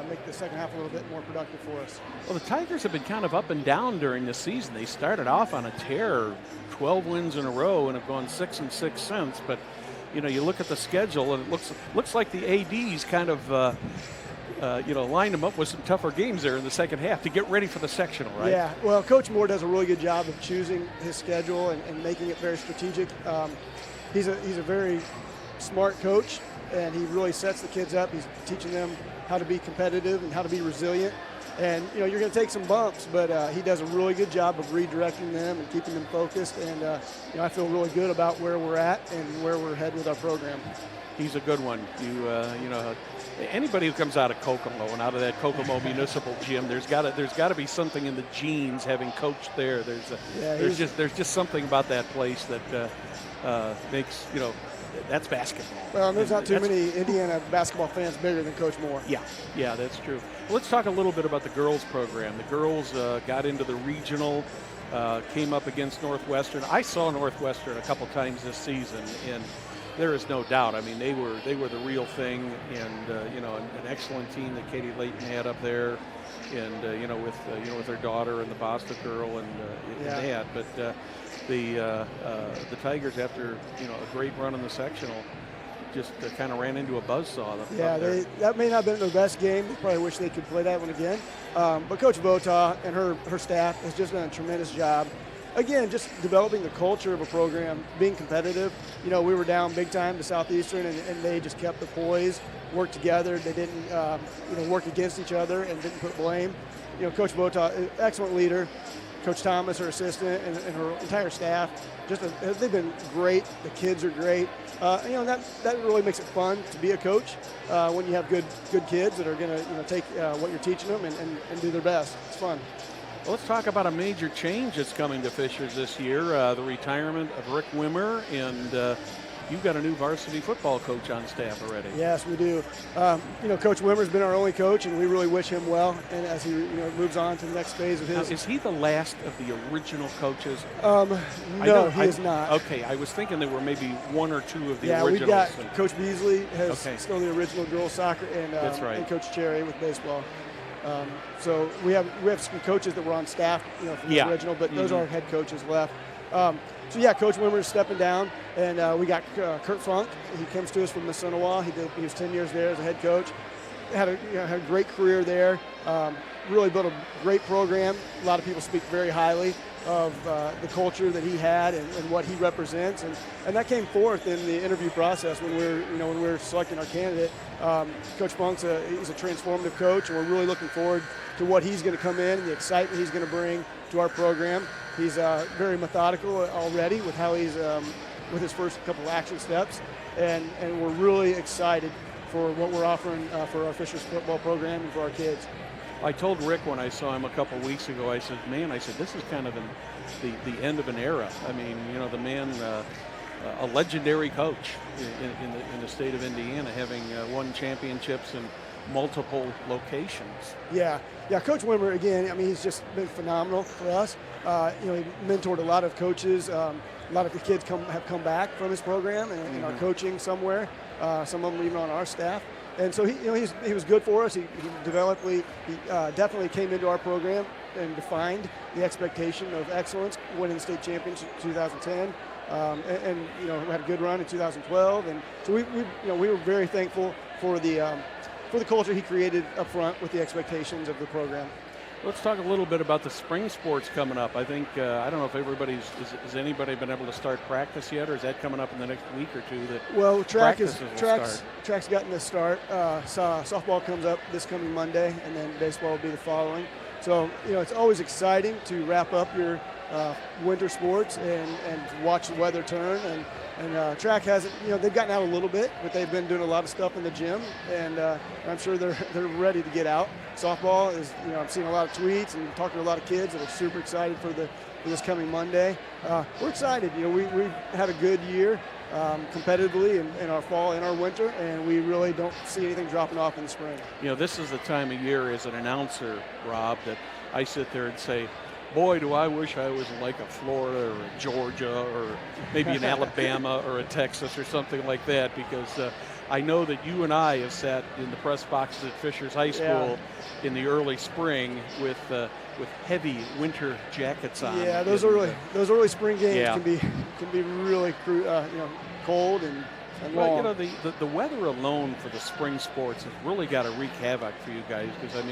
make the second half a little bit more productive for us. Well, the Tigers have been kind of up and down during the season. They started off on a tear, 12 wins in a row, and have gone 6-6 since. But, you know, you look at the schedule, and it looks like the ADs kind of lined them up with some tougher games there in the second half to get ready for the sectional, right? Yeah, well, Coach Moore does a really good job of choosing his schedule and making it very strategic. He's a very smart coach, and he really sets the kids up. He's teaching them how to be competitive and how to be resilient. And, you know, you're going to take some bumps, but he does a really good job of redirecting them and keeping them focused. And, you know, I feel really good about where we're at and where we're headed with our program. He's a good one. You know, anybody who comes out of Kokomo and out of that Kokomo Municipal Gym, there's got to be something in the genes having coached there. There's just something about that place that makes, you know, that's basketball. Well, there's not too many Indiana basketball fans bigger than Coach Moore. Yeah, that's true. Well, let's talk a little bit about the girls program. The girls got into the regional, came up against Northwestern. I saw Northwestern a couple times this season, and there is no doubt. I mean, they were the real thing, and you know, an excellent team that Katie Layton had up there, and you know, with her daughter and the Boston girl and that. But the Tigers, after, you know, a great run in the sectional, just kind of ran into a buzzsaw. Yeah, that may not have been their best game. They probably wish they could play that one again. But Coach Votaw and her staff has just done a tremendous job. Again, just developing the culture of a program, being competitive. You know, we were down big time to Southeastern, and they just kept the poise, worked together. They didn't, work against each other and didn't put blame. You know, Coach Votaw, excellent leader. Coach Thomas, her assistant, and her entire staff, they've been great. The kids are great. That really makes it fun to be a coach when you have good kids that are going to take what you're teaching them and do their best. It's fun. Well, let's talk about a major change that's coming to Fishers this year, the retirement of Rick Wimmer, and you've got a new varsity football coach on staff already. Yes, we do. Coach Wimmer's been our only coach, and we really wish him well. And as he moves on to the next phase of his. Now, is he the last of the original coaches? No, he is not. Okay, I was thinking there were maybe one or two of the yeah, originals. Yeah, we've got Coach Beasley has still the original girls soccer, and that's right. And Coach Cherry with baseball. So we have some coaches that were on staff, from the original, but those are head coaches left. Coach Wimmer is stepping down, and we got Kurt Funk. He comes to us from Mississinawa. He was 10 years there as a head coach. Had a great career there. Really built a great program. A lot of people speak very highly of the culture that he had and what he represents, and that came forth in the interview process when we were selecting our candidate. Coach Funk's he's a transformative coach, and we're really looking forward to what he's going to come in and the excitement he's going to bring to our program. He's very methodical already with how he's with his first couple action steps, and we're really excited for what we're offering for our Fishers football program and for our kids. I told Rick when I saw him a couple weeks ago, I said, this is kind of the end of an era. I mean, the man, a legendary coach in the state of Indiana, having won championships in multiple locations. Yeah, Coach Wimmer, again, he's just been phenomenal for us. He mentored a lot of coaches. A lot of the kids have come back from his program and are coaching somewhere. Some of them even on our staff. And so he was good for us. He definitely came into our program and defined the expectation of excellence, winning the state championship in 2010, and we had a good run in 2012. And so we were very thankful for the culture he created up front with the expectations of the program. Let's talk a little bit about the spring sports coming up. I think, I don't know if has anybody been able to start practice yet, or is that coming up in the next week or two? Track's gotten to start. Softball comes up this coming Monday, and then baseball will be the following. So, it's always exciting to wrap up your winter sports and watch the weather turn. And track hasn't, they've gotten out a little bit, but they've been doing a lot of stuff in the gym, and I'm sure they're ready to get out. Softball is, I'm seeing a lot of tweets and talking to a lot of kids that are super excited for this coming Monday. We're excited. We've had a good year competitively in our fall and our winter, and we really don't see anything dropping off in the spring. This is the time of year as an announcer, Rob, that I sit there and say, boy, do I wish I was in like a Florida or a Georgia or maybe an Alabama or a Texas or something like that, because I know that you and I have sat in the press boxes at Fishers High School in the early spring with heavy winter jackets on. Yeah, those early spring games can be really cold and long. Well, the weather alone for the spring sports has really got to wreak havoc for you guys, because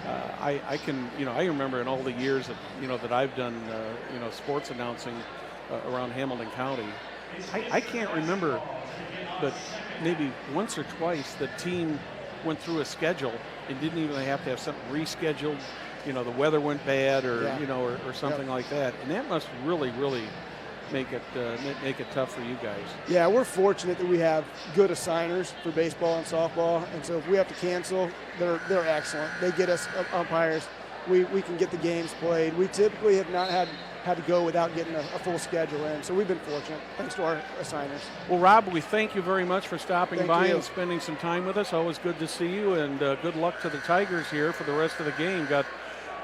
I remember in all the years that I've done sports announcing around Hamilton County, I can't remember, but maybe once or twice the team went through a schedule and didn't even have to have something rescheduled. The weather went bad or something like that, and that must really make it tough for you guys. Yeah, we're fortunate that we have good assigners for baseball and softball, and so if we have to cancel, they're excellent. They get us umpires. We can get the games played. We typically have not had to go without getting a full schedule in, so we've been fortunate thanks to our assigners. Well, Rob, we thank you very much for stopping by and spending some time with us. Always good to see you, and good luck to the Tigers here for the rest of the game. Got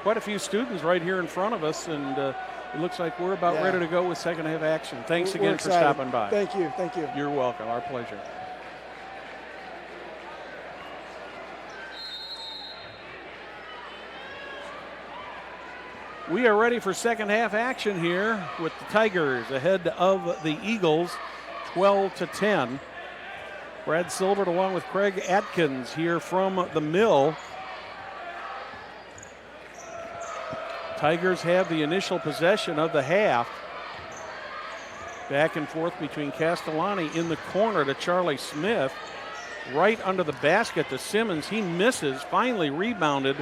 quite a few students right here in front of us, and it looks like we're about ready to go with second half action. Thanks again for stopping by. Thank you. You're welcome. Our pleasure. We are ready for second half action here with the Tigers ahead of the Eagles 12-10. Brad Silvert along with Craig Atkins here from the Mill. Tigers have the initial possession of the half. Back and forth between Castellani in the corner to Charlie Smith. Right under the basket to Simmons. He misses, finally rebounded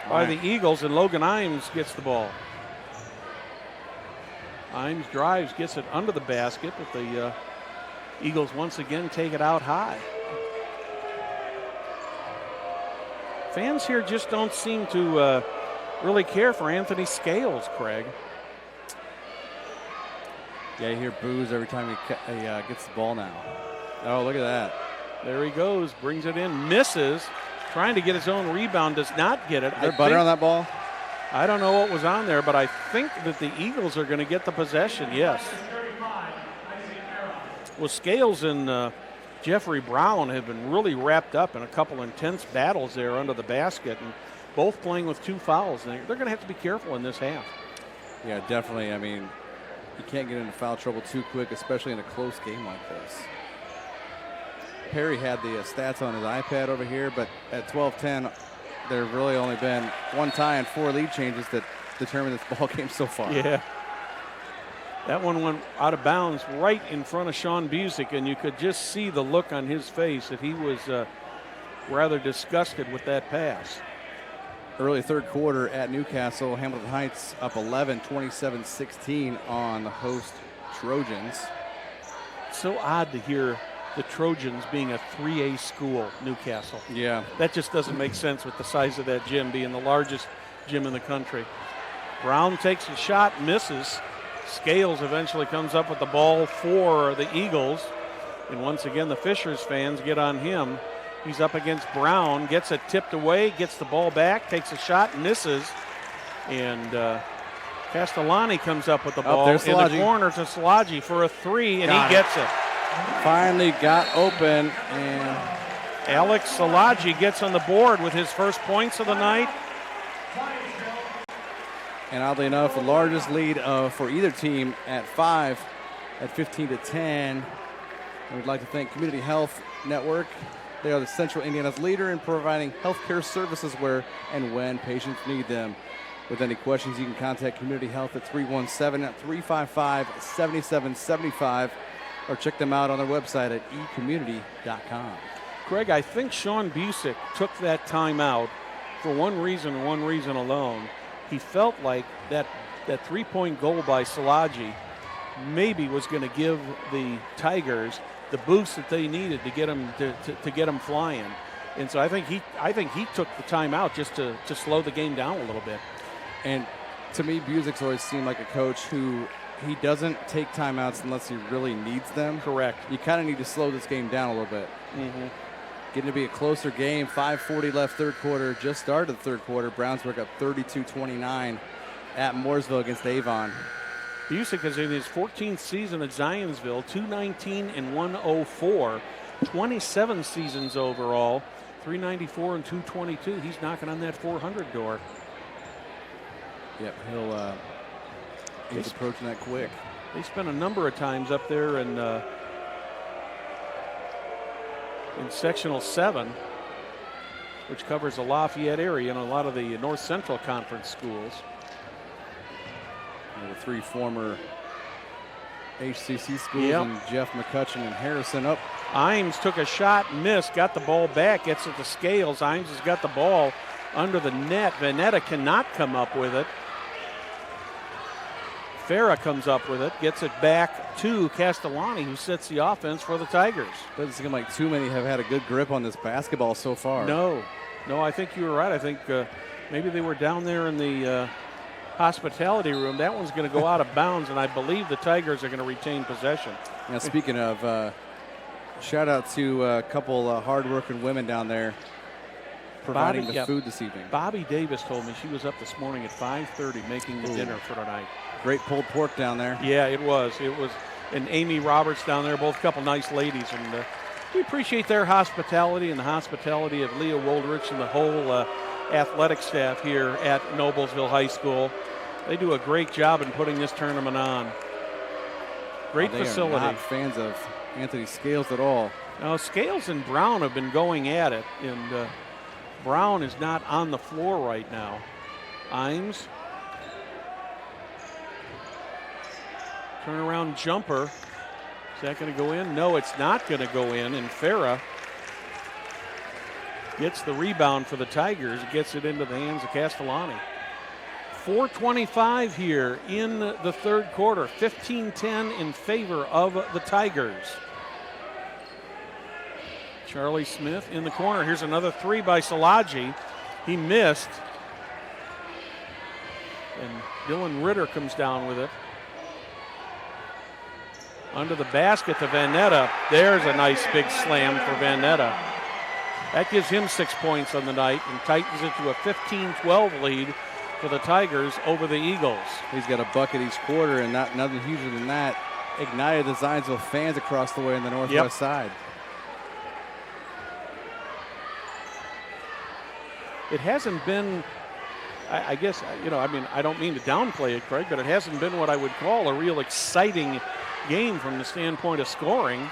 by the Eagles, and Logan Imes gets the ball. Imes drives, gets it under the basket, but the Eagles once again take it out high. Fans here just don't seem to really care for Anthony Scales, Craig. Yeah, you hear boos every time he gets the ball now. Oh, look at that. There he goes, brings it in, misses, trying to get his own rebound, does not get it. Is there butter on that ball? I don't know what was on there, but I think that the Eagles are going to get the possession, yes. Well, Scales and Jeffrey Brown have been really wrapped up in a couple intense battles there under the basket, and both playing with 2 fouls. They're going to have to be careful in this half. Yeah, definitely. I mean, you can't get into foul trouble too quick, especially in a close game like this. Perry had the stats on his iPad over here, but at 12-10, there have really only been 1 tie and 4 lead changes that determine this ball game so far. Yeah. That one went out of bounds right in front of Sean Busick, and you could just see the look on his face that he was rather disgusted with that pass. Early third quarter at Newcastle, Hamilton Heights up 11, 27-16 on the host Trojans. So odd to hear the Trojans being a 3A school, Newcastle. Yeah. That just doesn't make sense with the size of that gym being the largest gym in the country. Brown takes a shot, misses. Scales eventually comes up with the ball for the Eagles. And once again, the Fishers fans get on him. He's up against Brown, gets it tipped away, gets the ball back, takes a shot, misses. And Castellani comes up with the ball in the corner to Szilagyi for a 3, and he gets it. Finally got open, and Alex Szilagyi gets on the board with his first points of the night. And oddly enough, the largest lead for either team at 5 at 15-10. And we'd like to thank Community Health Network. They are the Central Indiana's leader in providing healthcare services where and when patients need them. With any questions, you can contact Community Health at 317-355-7775 or check them out on their website at ecommunity.com. Craig, I think Sean Busick took that timeout for one reason and one reason alone. He felt like that 3-point goal by Szilagyi maybe was going to give the Tigers the boost that they needed to get them to get them flying. And so I think he took the timeout just to slow the game down a little bit. And to me, Busick's always seemed like a coach who he doesn't take timeouts unless he really needs them. Correct. You kind of need to slow this game down a little bit. Mm-hmm. Getting to be a closer game. 5:40 left third quarter. Just started the third quarter. Brownsburg up 32-29 at Mooresville against Avon. Busick is in his 14th season at Zionsville, 219-104, 27 seasons overall, 394 and 222. He's knocking on that 400 door. Yep, he's approaching that quick. They spent a number of times up there in Sectional 7, which covers the Lafayette area and a lot of the North Central Conference schools. The 3 former HCC schools, yep. And Jeff McCutcheon and Harrison up. Imes took a shot, missed, got the ball back, gets it to Scales. Imes has got the ball under the net. Vanetta cannot come up with it. Farah comes up with it, gets it back to Castellani, who sets the offense for the Tigers. Doesn't seem like too many have had a good grip on this basketball so far. No, I think you were right. I think maybe they were down there in the hospitality room. That one's going to go out of bounds, and I believe the Tigers are going to retain possession. Now, speaking of, shout out to a couple hard-working women down there providing the food this evening. Bobby Davis told me she was up this morning at 5:30 making the dinner for tonight. Great pulled pork down there. Yeah, it was. And Amy Roberts down there, both a couple nice ladies. And we appreciate their hospitality and the hospitality of Leah Woldrich and the whole athletic staff here at Noblesville High School. They do a great job in putting this tournament on. Great facility. They are not fans of Anthony Scales at all. Now, Scales and Brown have been going at it, and Brown is not on the floor right now. Imes. Turnaround jumper. Is that going to go in? No, it's not going to go in. And Farah gets the rebound for the Tigers. Gets it into the hands of Castellani. 4:25 here in the third quarter. 15-10 in favor of the Tigers. Charlie Smith in the corner. Here's another 3 by Szilagyi. He missed. And Dylan Ritter comes down with it. Under the basket to Vanetta. There's a nice big slam for Vanetta. That gives him 6 points on the night and tightens it to a 15-12 lead for the Tigers over the Eagles. He's got a bucket each quarter, and nothing huger than that. Ignited the Zionsville fans across the way on the northwest side. It hasn't been, I guess, I don't mean to downplay it, Craig, but it hasn't been what I would call a real exciting game from the standpoint of scoring.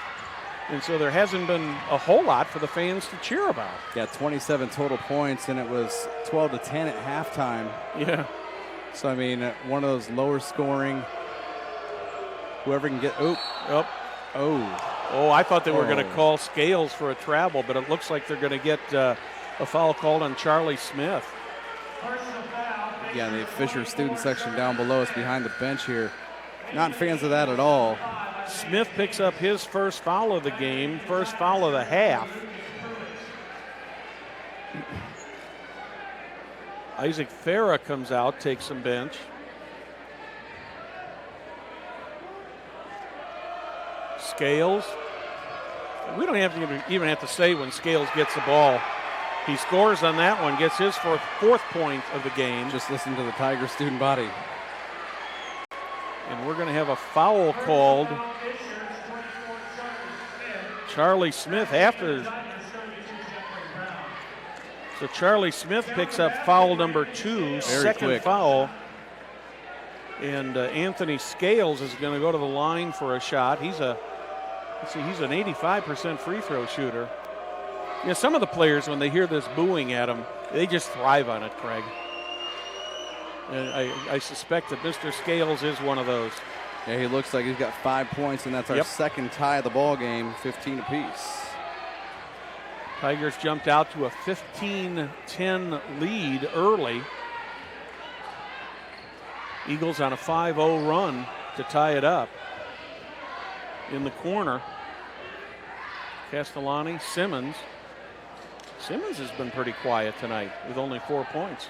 And so there hasn't been a whole lot for the fans to cheer about. Yeah, 27 total points, and it was 12-10 at halftime. Yeah. So, I mean, one of those lower scoring, whoever can get, Oh, I thought they were going to call Scales for a travel, but it looks like they're going to get a foul called on Charlie Smith. Yeah, the Fisher student section down below us behind the bench here. Not fans of that at all. Smith picks up his first foul of the game, first foul of the half. Isaac Farah comes out, takes some bench. Scales. We don't even have to say when Scales gets the ball. He scores on that one, gets his fourth point of the game. Just listen to the Tiger student body. And we're going to have a foul called. Charlie Smith after. So Charlie Smith picks up foul number 2, second foul. And Anthony Scales is going to go to the line for a shot. He's an 85% free throw shooter. Yeah, some of the players, when they hear this booing at them, they just thrive on it, Craig. And I suspect that Mr. Scales is one of those. Yeah, he looks like he's got 5 points, and that's our second tie of the ball game, 15 apiece. Tigers jumped out to a 15-10 lead early. Eagles on a 5-0 run to tie it up. In the corner, Castellani, Simmons. Simmons has been pretty quiet tonight with only 4 points.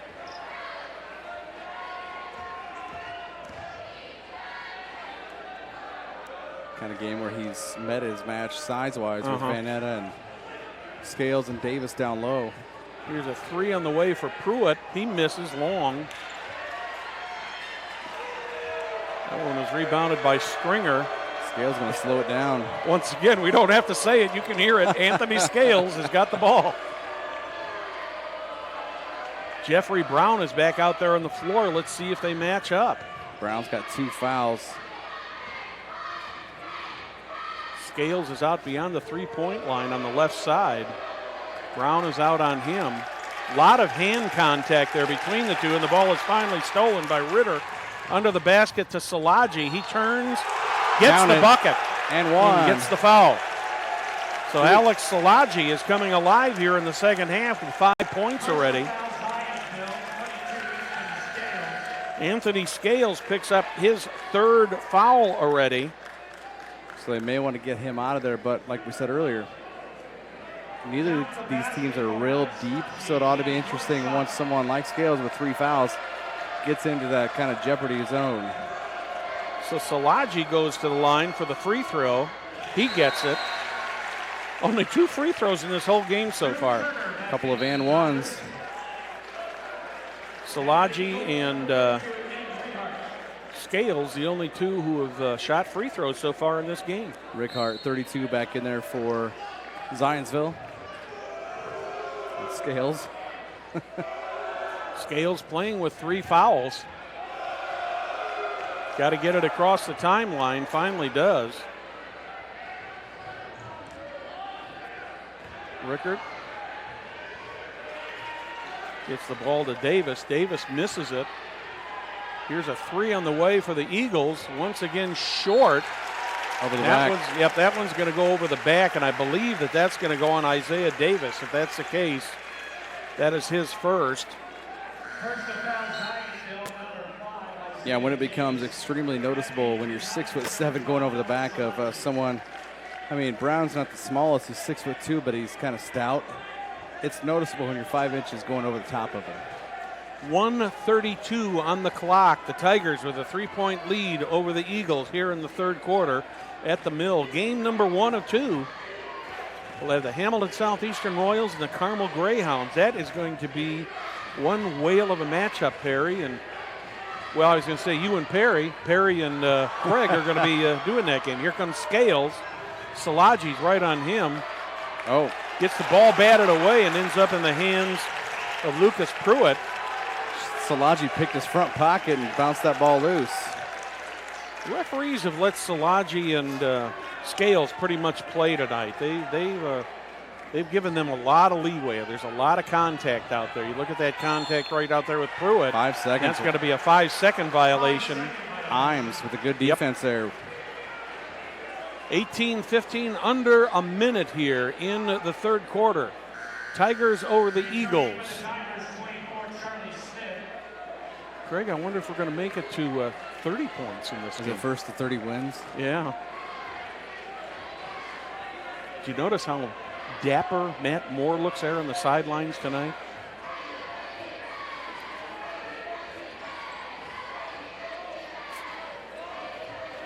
Kind of game where he's met his match size-wise with Vanetta and Scales and Davis down low. Here's a 3 on the way for Pruitt. He misses long. That one was rebounded by Stringer. Scales going to slow it down. Once again, we don't have to say it. You can hear it. Anthony Scales has got the ball. Jeffrey Brown is back out there on the floor. Let's see if they match up. Brown's got 2 fouls. Scales is out beyond the three-point line on the left side. Brown is out on him. A lot of hand contact there between the two, and the ball is finally stolen by Ritter under the basket to Szilagyi. He turns, gets the bucket, and one. Gets the foul. So Alex Szilagyi is coming alive here in the second half with 5 points already. Anthony Scales picks up his 3rd foul already. So they may want to get him out of there, but like we said earlier, neither of these teams are real deep, so it ought to be interesting once someone like Scales with 3 fouls gets into that kind of jeopardy zone. So Szilagyi goes to the line for the free throw. He gets it. Only 2 free throws in this whole game so far. A couple of and ones. Szilagyi and Scales, the only 2 who have shot free throws so far in this game. Rick Hart, 32, back in there for Zionsville. And Scales. Scales playing with 3 fouls. Got to get it across the timeline, finally does. Rickard gets the ball to Davis. Davis misses it. Here's a 3 on the way for the Eagles. Once again short. Over the back. That one's going to go over the back, and I believe that's going to go on Isaiah Davis. If that's the case, that is his first. Yeah, when it becomes extremely noticeable when you're 6'7" going over the back of someone. I mean, Brown's not the smallest. He's 6'2", but he's kind of stout. It's noticeable when you're 5 inches going over the top of him. 1:32 on the clock. The Tigers with a 3-point lead over the Eagles here in the third quarter at the Mill. Game number 1 of 2. We'll have the Hamilton Southeastern Royals and the Carmel Greyhounds. That is going to be one whale of a matchup, Perry. And, well, I was going to say you and Perry. Perry and Greg are going to be doing that game. Here comes Scales. Salagi's right on him. Oh. Gets the ball batted away and ends up in the hands of Lucas Pruitt. Salagi picked his front pocket and bounced that ball loose. Referees have let Salagi and Scales pretty much play tonight. They've given them a lot of leeway. There's a lot of contact out there. You look at that contact right out there with Pruitt. 5 seconds. That's going to be a 5-second violation. Imes with a good defense there. 18-15, under a minute here in the third quarter. Tigers over the Eagles. Greg, I wonder if we're going to make it to 30 points in this game. Is it first to 30 wins? Yeah. Do you notice how dapper Matt Moore looks there on the sidelines tonight?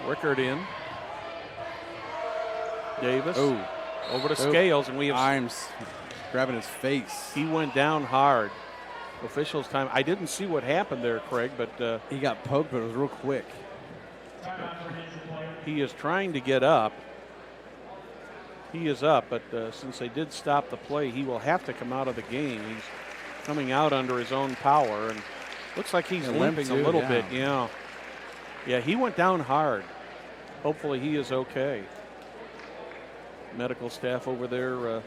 Rickard in. Davis over to Scales, and we have Imes grabbing his face. He went down hard. Officials time. I didn't see what happened there, Craig, but he got poked, but it was real quick. He is trying to get up. He is up, but since they did stop the play, he will have to come out of the game. He's coming out under his own power, and looks like he's limping a little bit. Yeah, he went down hard. Hopefully he is okay. Medical staff over there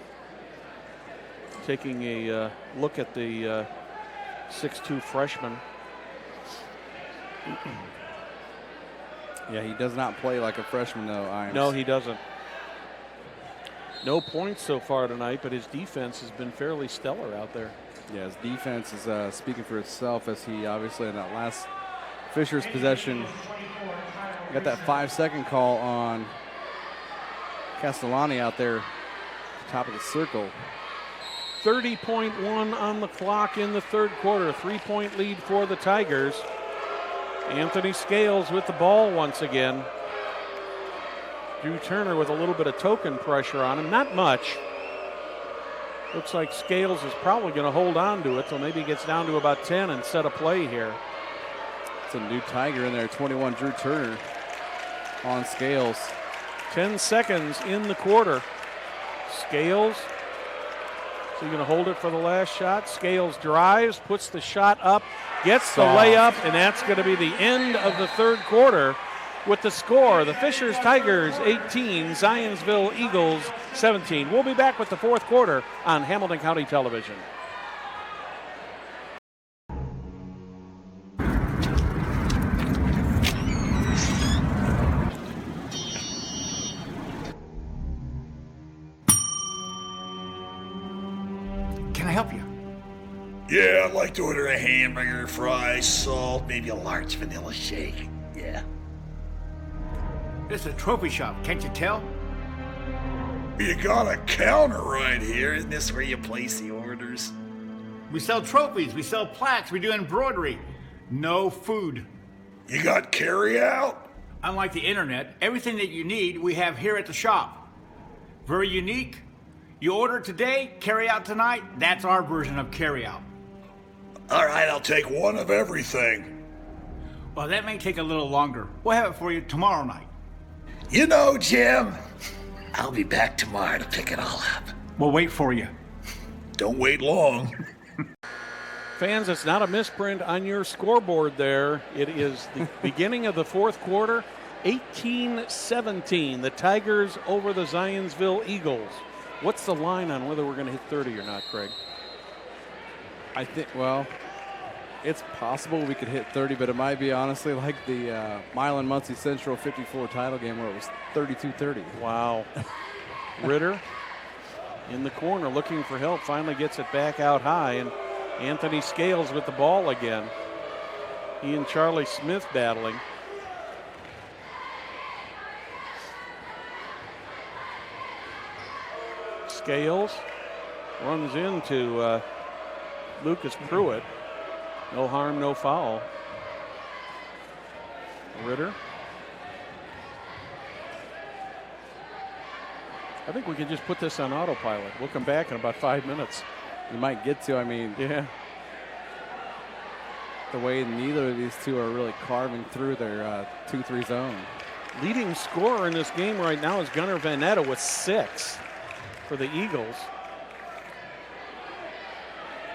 taking a look at the 6'2" freshman. Yeah, he does not play like a freshman, though, Imes. No, he doesn't. No points so far tonight, but his defense has been fairly stellar out there. Yeah, his defense is speaking for itself, as he obviously in that last Fisher's possession got that 5-second call on Castellani out there, top of the circle. 30.1 on the clock in the third quarter. 3-point lead for the Tigers. Anthony Scales with the ball once again. Drew Turner with a little bit of token pressure on him. Not much. Looks like Scales is probably going to hold on to it, so maybe he gets down to about 10 and set a play here. It's a new Tiger in there, 21, Drew Turner on Scales. 10 seconds in the quarter. Scales. Is he going to hold it for the last shot? Scales drives, puts the shot up, gets the layup, and that's going to be the end of the third quarter with the score. The Fishers Tigers 18, Zionsville Eagles 17. We'll be back with the fourth quarter on Hamilton County Television. Can I help you? Yeah, I'd like to order a hamburger, fries, salt, maybe a large vanilla shake. Yeah. This is a trophy shop, can't you tell? You got a counter right here. Isn't this where you place the orders? We sell trophies, we sell plaques, we do embroidery. No food. You got carry out? Unlike the internet, everything that you need we have here at the shop. Very unique. You order today, carry out tonight. That's our version of carry out. All right, I'll take one of everything. Well, that may take a little longer. We'll have it for you tomorrow night. You know, Jim, I'll be back tomorrow to pick it all up. We'll wait for you. Don't wait long. Fans, it's not a misprint on your scoreboard there. It is the beginning of the fourth quarter, 18-17. The Tigers over the Zionsville Eagles. What's the line on whether we're going to hit 30 or not, Craig? I think, well, it's possible we could hit 30, but it might be honestly like the Milan Muncie Central 54 title game where it was 32-30. Wow. Ritter in the corner looking for help, finally gets it back out high, and Anthony Scales with the ball again. He and Charlie Smith battling. Scales runs into Lucas Pruitt. No harm, no foul. Ritter. I think we can just put this on autopilot. We'll come back in about 5 minutes. You might get to, I mean, Yeah. the way neither of these two are really carving through their 2-3 zone. Leading scorer in this game right now is Gunnar Vanetta with 6 for the Eagles.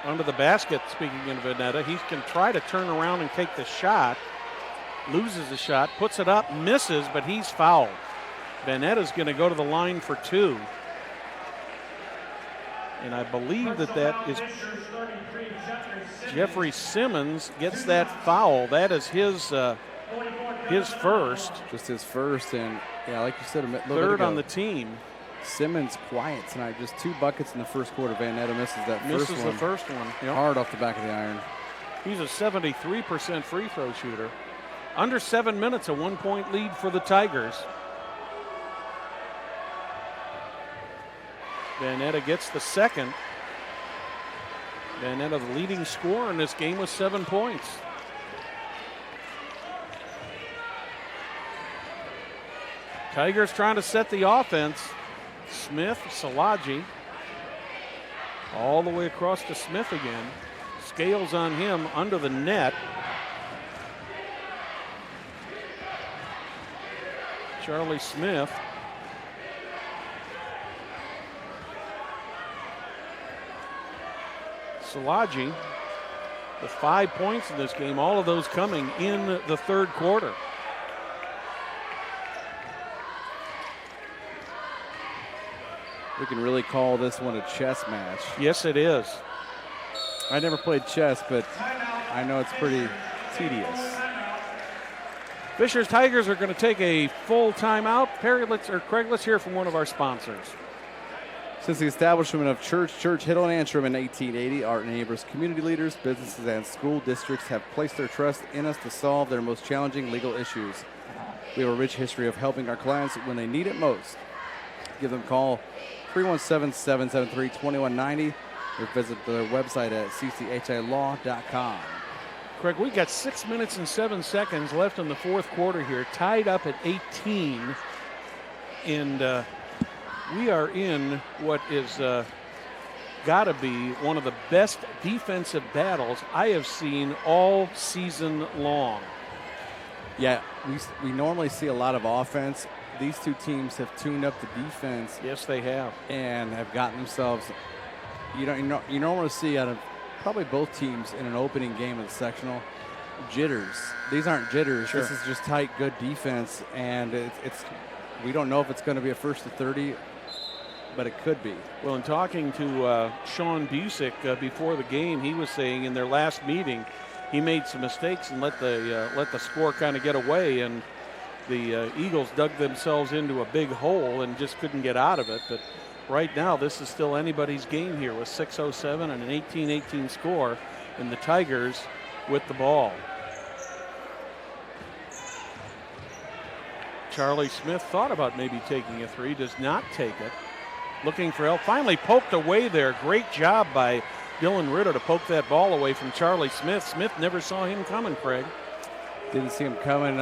Under the basket, speaking of Vanetta, he can try to turn around and take the shot. Loses the shot, puts it up, misses, but he's fouled. Vanetta's going to go to the line for 2. And I believe that is Jeffrey Simmons gets that foul. That is his first. Just his first, and yeah, like you said, a little bit Third ago, on the team. Simmons quiet tonight. Just 2 buckets in the first quarter. Vanetta misses that Misses first the one. first one. Yep. Hard off the back of the iron. He's a 73% free throw shooter. Under 7 minutes, a 1-point lead for the Tigers. Vanetta gets the second. Vanetta, the leading scorer in this game, with 7 points. Tigers trying to set the offense. Smith, Salaji, all the way across to Smith again. Scales on him under the net. Charlie Smith. Salaji with 5 points in this game, all of those coming in the third quarter. We can really call this one a chess match. Yes, it is. I never played chess, but I know it's pretty tedious. Fishers Tigers are going to take a full timeout. Craig, let's hear from one of our sponsors. Since the establishment of Church Hiddle and Antrim in 1880, our neighbors, community leaders, businesses, and school districts have placed their trust in us to solve their most challenging legal issues. We have a rich history of helping our clients when they need it most. Give them a call, 317-773-2190, or visit their website at cchilaw.com. Craig, we got 6 minutes and 7 seconds left in the fourth quarter here, tied up at 18, and we are in what is got to be one of the best defensive battles I have seen all season long. Yeah, we normally see a lot of offense. These two teams have tuned up the defense. Yes, they have. And have gotten themselves, you normally see out of probably both teams in an opening game of the sectional, jitters. These aren't jitters. Sure. This is just tight, good defense, and it's we don't know if it's going to be a first to 30, but it could be. Well, in talking to Sean Busick before the game, he was saying in their last meeting he made some mistakes and let the score kind of get away, and the Eagles dug themselves into a big hole and just couldn't get out of it. But right now, this is still anybody's game here with 6:07 and an 18-18 score, and the Tigers with the ball. Charlie Smith thought about maybe taking a three, does not take it. Looking for help, finally poked away there. Great job by Dylan Ritter to poke that ball away from Charlie Smith. Smith never saw him coming, Craig. Didn't see him coming.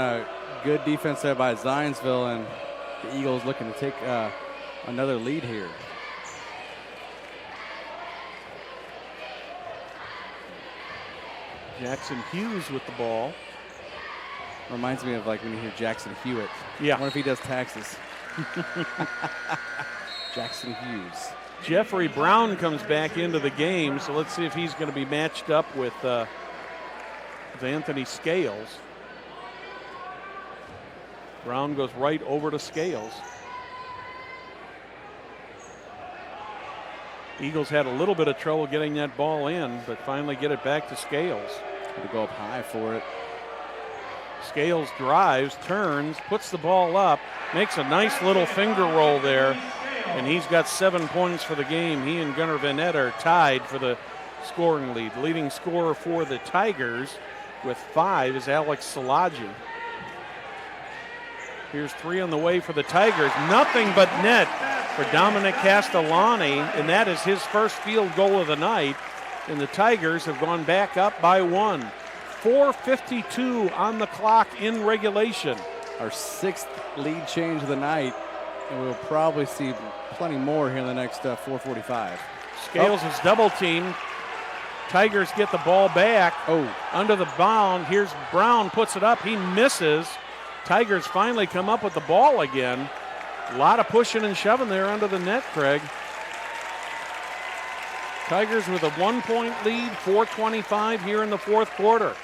Good defense there by Zionsville, and the Eagles looking to take another lead here. Jackson Hughes with the ball. Reminds me of like when you hear Jackson Hewitt. Yeah. I wonder if he does taxes. Jackson Hughes. Jeffrey Brown comes back into the game, so let's see if he's going to be matched up with Anthony Scales. Brown goes right over to Scales. Eagles had a little bit of trouble getting that ball in, but finally get it back to Scales. Going to go up high for it. Scales drives, turns, puts the ball up, makes a nice little finger roll there, and he's got 7 points for the game. He and Gunnar Vanetta are tied for the scoring lead. Leading scorer for the Tigers with 5 is Alex Salaji. Here's 3 on the way for the Tigers. Nothing but net for Dominic Castellani, and that is his first field goal of the night. and the Tigers have gone back up by 1. 4:52 on the clock in regulation. Our 6th lead change of the night, and we'll probably see plenty more here in the next 4:45. Scales is double teamed. Tigers get the ball back. Under the bound. Here's Brown, puts it up. He misses. Tigers finally come up with the ball again. A lot of pushing and shoving there under the net, Craig. Tigers with a 1-point lead, 4:25 here in the fourth quarter.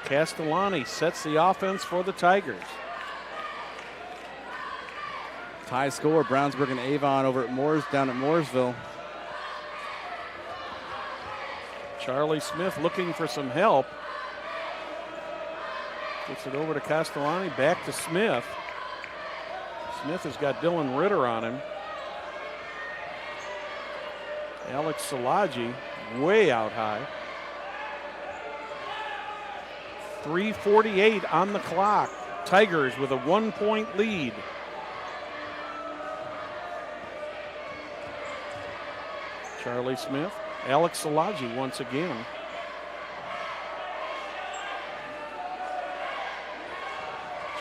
Castellani sets the offense for the Tigers. Tie score, Brownsburg and Avon over at down at Mooresville. Charlie Smith looking for some help. Gets it over to Castellani, back to Smith. Smith has got Dylan Ritter on him. Alex Szilagyi way out high. 3:48 on the clock. Tigers with a 1-point lead. Charlie Smith, Alex Szilagyi once again.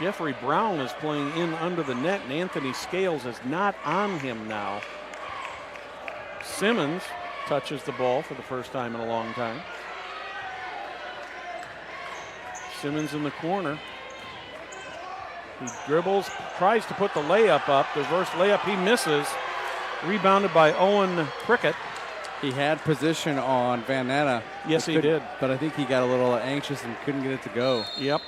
Jeffrey Brown is playing in under the net, and Anthony Scales is not on him now. Simmons touches the ball for the first time in a long time. Simmons in the corner. He dribbles, tries to put the layup up. The reverse layup, he misses. Rebounded by Owen Prickett. He had position on Van Netta. Yes, he did. But I think he got a little anxious and couldn't get it to go. Yep.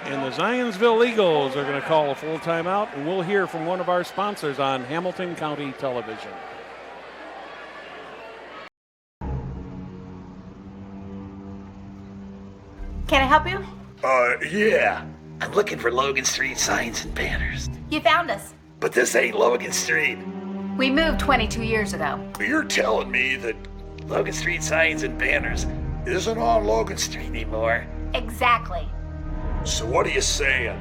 And the Zionsville Eagles are going to call a full timeout, and we'll hear from one of our sponsors on Hamilton County Television. Can I help you? Yeah. I'm looking for Logan Street signs and banners. You found us. But this ain't Logan Street. We moved 22 years ago. You're telling me that Logan Street signs and banners isn't on Logan Street anymore? Exactly. So what are you saying?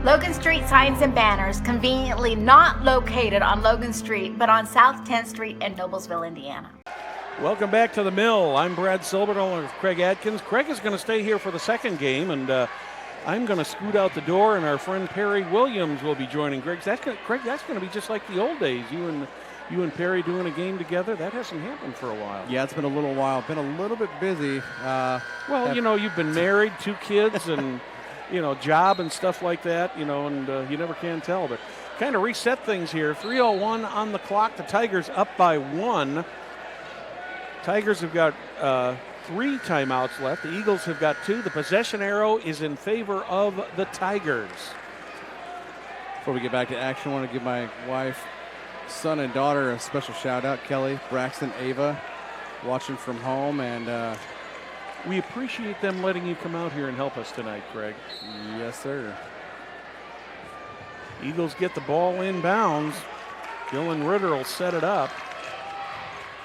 Logan Street Signs and Banners, conveniently not located on Logan Street, but on South 10th Street in Noblesville, Indiana. Welcome back to the Mill. I'm Brad Silbert along with Craig Atkins. Craig is going to stay here for the second game, and I'm going to scoot out the door, and our friend Perry Williams will be joining Craig. That's going to be just like the old days. You and Perry doing a game together. That hasn't happened for a while. Yeah, it's been a little while. Been a little bit busy. Well, you've been married, 2 kids, and job and stuff like that. And you never can tell. But kind of reset things here. 3:01 on the clock. The Tigers up by 1. Tigers have got 3 timeouts left. The Eagles have got 2. The possession arrow is in favor of the Tigers. Before we get back to action, I want to give my wife, son, and daughter a special shout out. Kelly, Braxton, Ava, watching from home, and we appreciate them letting you come out here and help us tonight, Craig. Yes, sir. Eagles get the ball inbounds. Dylan Ritter will set it up.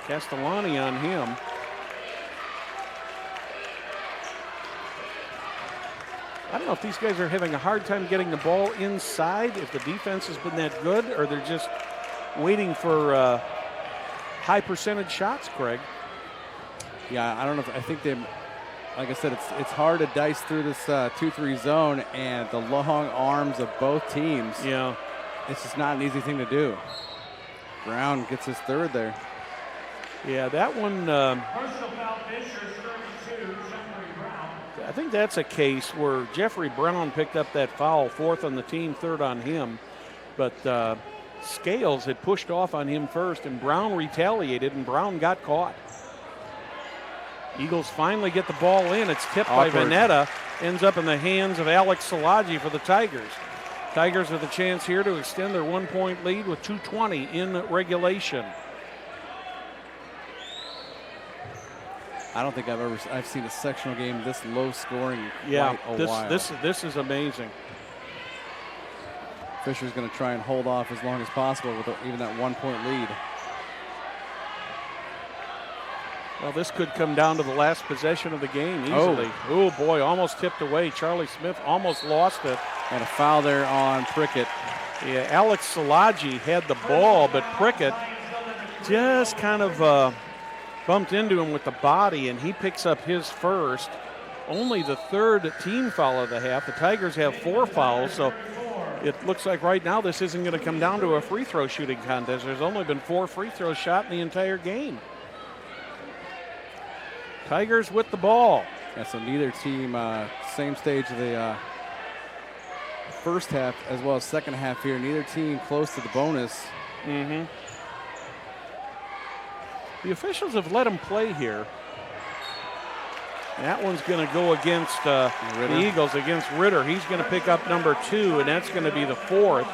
Castellani on him. I don't know if these guys are having a hard time getting the ball inside, if the defense has been that good, or they're just waiting for high percentage shots, Craig. Yeah, I don't know. I think they, like I said, it's hard to dice through this 2-3 zone, and the long arms of both teams. Yeah. It's just not an easy thing to do. Brown gets his 3rd there. Yeah, that one. Personal foul, Fisher, 32, Jeffrey Brown. I think that's a case where Jeffrey Brown picked up that foul, 4th on the team, 3rd on him. But Scales had pushed off on him first, and Brown retaliated, and Brown got caught. Eagles finally get the ball in. It's tipped by Vanetta. Ends up in the hands of Alex Szilagyi for the Tigers. Tigers with a chance here to extend their 1-point lead with 2:20 in regulation. I don't think I've seen a sectional game this low scoring in quite a while. This is amazing. Fisher's going to try and hold off as long as possible with even that 1-point lead. Well, this could come down to the last possession of the game easily. Oh boy, almost tipped away. Charlie Smith almost lost it. And a foul there on Prickett. Yeah, Alex Szilagyi had the ball, but Prickett just kind of bumped into him with the body, and he picks up his first. Only the third team foul of the half. The Tigers have 4 fouls, so it looks like right now this isn't going to come down to a free throw shooting contest. There's only been 4 free throws shot in the entire game. Tigers with the ball. Yeah, so neither team, same stage of the first half as well as second half here. Neither team close to the bonus. Mm-hmm. The officials have let him play here. That one's going to go against the Eagles, against Ritter. He's going to pick up number 2, and that's going to be the 4th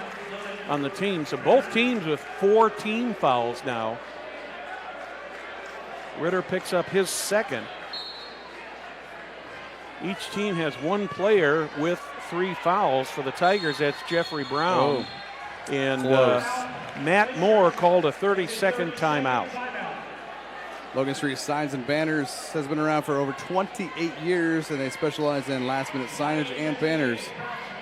on the team. So both teams with 4 team fouls now. Ritter picks up his second. Each team has 1 player with 3 fouls. For the Tigers, that's Jeffrey Brown. Oh, and Matt Moore called a 30-second timeout. Logan Street Signs and Banners has been around for over 28 years, and they specialize in last-minute signage and banners.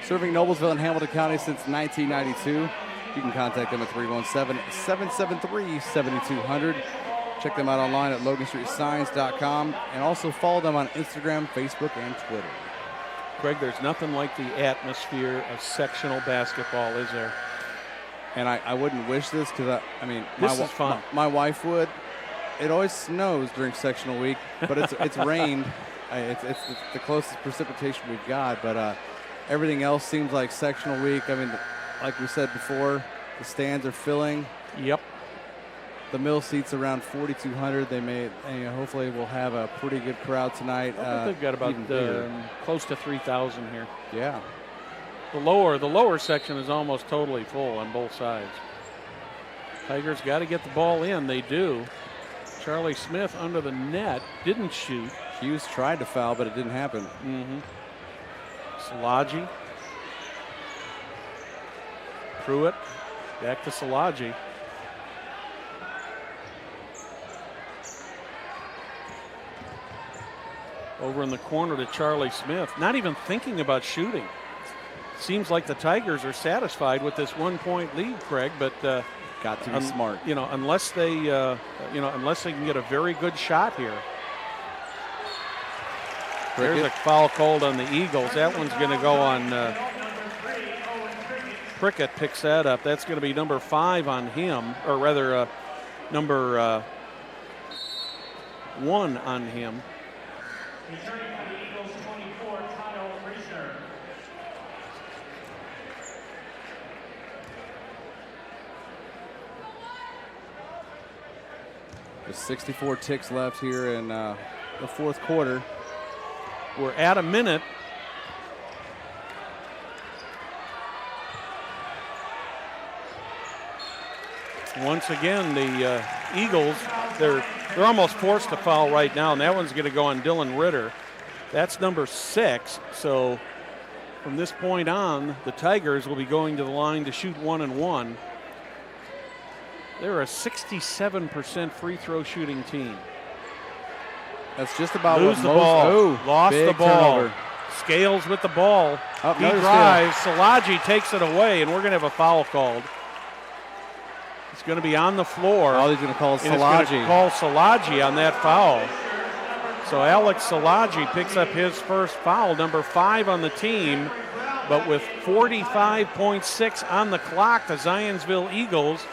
Serving Noblesville and Hamilton County since 1992. You can contact them at 317-773-7200. Check them out online at loganstreetsigns.com, and also follow them on Instagram, Facebook, and Twitter. Craig, there's nothing like the atmosphere of sectional basketball, is there? And I wouldn't wish this because, this is fun. My wife would. It always snows during sectional week, but it's rained. It's the closest precipitation we've got, but everything else seems like sectional week. I mean, like we said before, the stands are filling. Yep. The mill seats around 4,200. They may, hopefully, we'll have a pretty good crowd tonight. I think they've got about close to 3,000 here. Yeah. The lower section is almost totally full on both sides. Tigers got to get the ball in. They do. Charlie Smith under the net, didn't shoot. Hughes tried to foul, but it didn't happen. Mm-hmm. Szilagyi. Pruitt, back to Szilagyi. Over in the corner to Charlie Smith, not even thinking about shooting. Seems like the Tigers are satisfied with this 1-point lead, Craig, but got to be smart. Unless they can get a very good shot here. There's a foul called on the Eagles. That one's going to go on. Prickett picks that up. That's going to be number 5 on him, or rather, number 1 on him. There's 64 ticks left here in the fourth quarter. We're at a minute. Once again, the Eagles, they're almost forced to foul right now, and that one's going to go on Dylan Ritter. That's number 6. So from this point on, the Tigers will be going to the line to shoot 1 and 1. They're a 67% free throw shooting team. That's just about Lose the ball. Lost the ball. Turnover. Scales with the ball. He drives. Szilagyi takes it away, and we're going to have a foul called. It's going to be on the floor. Oh, he's going to call Szilagyi. He's going to call Szilagyi on that foul. So Alex Szilagyi picks up his first foul, number 5 on the team. But with 45.6 on the clock, the Zionsville Eagles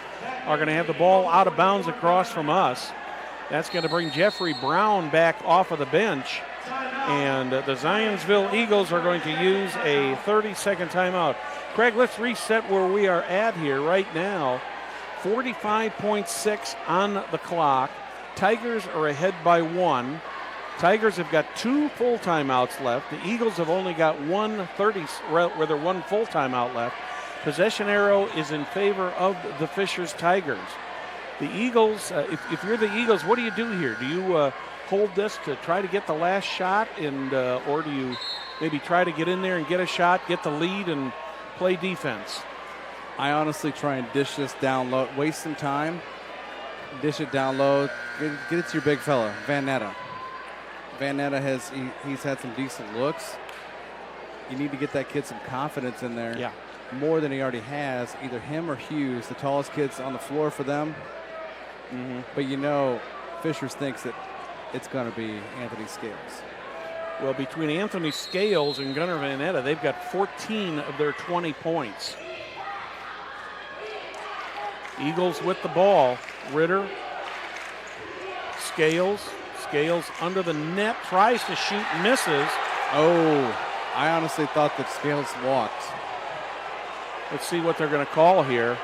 are going to have the ball out of bounds across from us. That's going to bring Jeffrey Brown back off of the bench. And the Zionsville Eagles are going to use a 30-second timeout. Craig, let's reset where we are at here right now. 45.6 on the clock. Tigers are ahead by 1. Tigers have got 2 full timeouts left. The Eagles have only got one full timeout left. Possession arrow is in favor of the Fishers Tigers. The Eagles, if you're the Eagles, what do you do here? Do you hold this to try to get the last shot, and or do you maybe try to get in there and get a shot, get the lead, and play defense? I honestly try and dish this down low, waste some time, dish it down low, get it to your big fella, Van Netta. Van Netta he's had some decent looks. You need to get that kid some confidence in there. Yeah. more than he already has, either him or Hughes, the tallest kids on the floor for them. But you know, Fishers thinks that it's going to be Anthony Scales. Well, between Anthony Scales and Gunnar Vanetta, they've got 14 of their 20 points. Eagles with the ball. Ritter, Scales under the net, tries to shoot, misses. Oh, I honestly thought that Scales walked. Let's see what they're going to call here.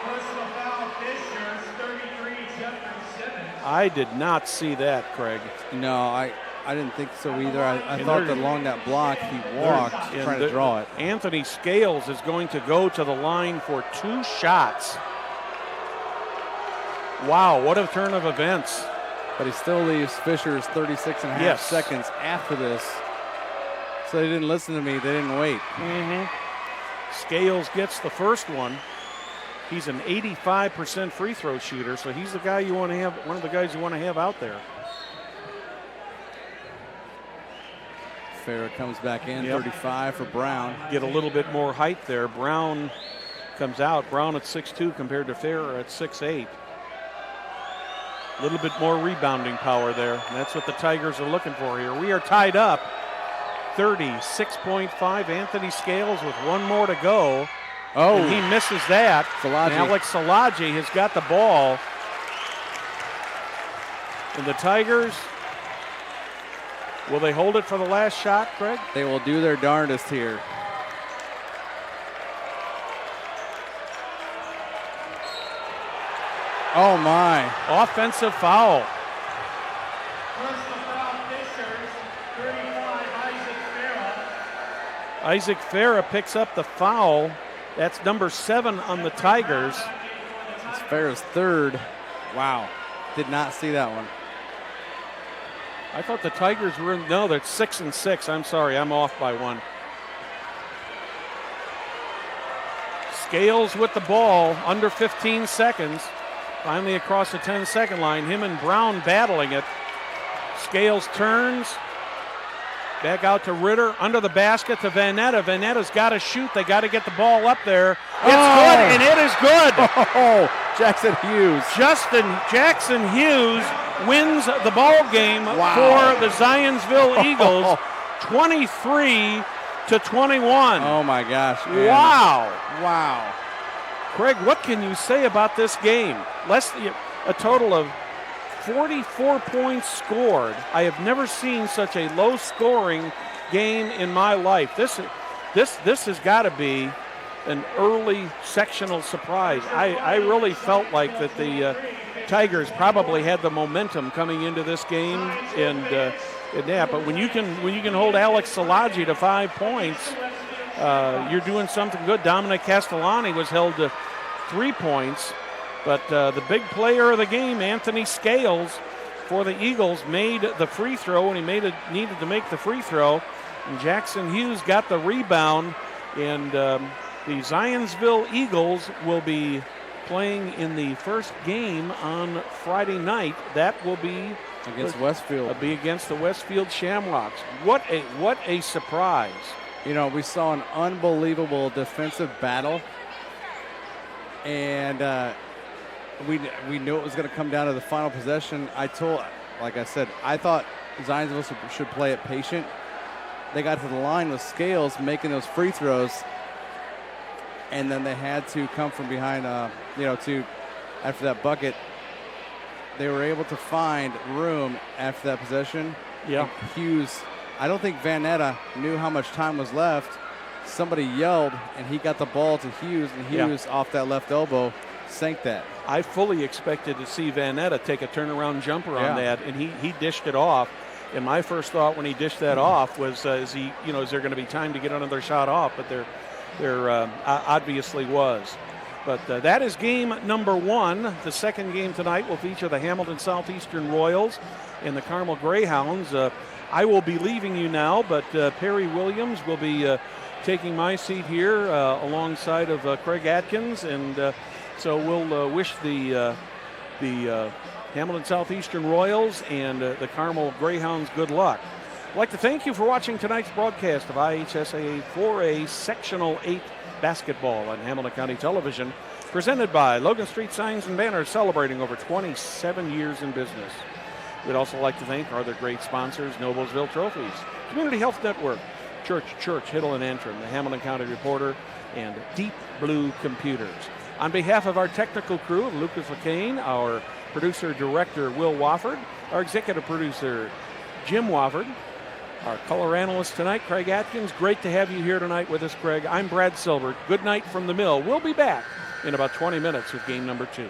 Personal foul, Fishers, 33, Jeffrey 7. I did not see that, Craig. No, I didn't think so either. I thought that along that block he walked trying to draw it. Anthony Scales is going to go to the line for 2 shots. Wow, what a turn of events. But he still leaves Fishers 36 and a half seconds after this. So they didn't listen to me. They didn't wait. Scales gets the first one. He's an 85% free throw shooter, so he's the guy you want to have, one of the guys you want to have out there. Farrah comes back in, 35 for Brown. Get a little bit more height there. Brown comes out. Brown at 6'2" compared to Farrah at 6'8". A little bit more rebounding power there. And that's what the Tigers are looking for here. We are tied up 36.5. Anthony Scales with one more to go. Oh, and he misses that. Szilagyi. And Alex Szilagyi has got the ball. And the Tigers, will they hold it for the last shot, Craig? They will do their darndest here. Oh, my. Offensive foul. Personal foul, Fishers, 35, Isaac Farrah. Isaac Farrah picks up the foul. That's number 7 on the Tigers. It's Farrah's third. Wow. Did not see that one. I thought the Tigers were in, no, they're 6 and 6. I'm sorry, I'm off by 1. Scales with the ball, under 15 seconds. Finally across the 10-second line. Him and Brown battling it. Scales turns. Back out to Ritter, under the basket to Vanetta. Vanetta's got to shoot. They got to get the ball up there. It's good, and it is good. Oh, Jackson Hughes. Jackson Hughes wins the ball game for the Zionsville Eagles, 23-21. Oh my gosh! Man. Wow! Craig, what can you say about this game? A total of 44 points scored. I have never seen such a low-scoring game in my life. This has got to be an early sectional surprise. I really felt like that the Tigers probably had the momentum coming into this game, and that. But when you can hold Alex Szilagyi to 5 points, you're doing something good. Dominic Castellani was held to 3 points. But the big player of the game, Anthony Scales, for the Eagles, made the free throw, and he needed to make the free throw. And Jackson Hughes got the rebound, and the Zionsville Eagles will be playing in the first game on Friday night. That will be against Westfield. Be against the Westfield Shamrocks. What a surprise! You know, we saw an unbelievable defensive battle, and we knew it was going to come down to the final possession. Like I said, I thought Zionsville should play it patient. They got to the line with Scales making those free throws, and then they had to come from behind. After that bucket, they were able to find room after that possession. Yeah, Hughes. I don't think Vanetta knew how much time was left. Somebody yelled, and he got the ball to Hughes, and Hughes off that left elbow sank that. I fully expected to see Vanetta take a turnaround jumper on that, and he dished it off. And my first thought when he dished that off was, is there going to be time to get another shot off? But there obviously was. But that is game number 1. The second game tonight will feature the Hamilton Southeastern Royals and the Carmel Greyhounds. I will be leaving you now, but Perry Williams will be taking my seat here alongside of Craig Atkins, and so we'll wish the Hamilton Southeastern Royals and the Carmel Greyhounds good luck. I'd like to thank you for watching tonight's broadcast of IHSAA 4A Sectional 8 basketball on Hamilton County Television, presented by Logan Street Signs and Banners, celebrating over 27 years in business. We'd also like to thank our other great sponsors, Noblesville Trophies, Community Health Network, Church, Hiddle and Antrim, the Hamilton County Reporter, and Deep Blue Computers. On behalf of our technical crew of Lucas LeCain, our producer-director Will Wofford, our executive producer Jim Wofford, our color analyst tonight, Craig Atkins. Great to have you here tonight with us, Craig. I'm Brad Silbert. Good night from the mill. We'll be back in about 20 minutes with game number 2.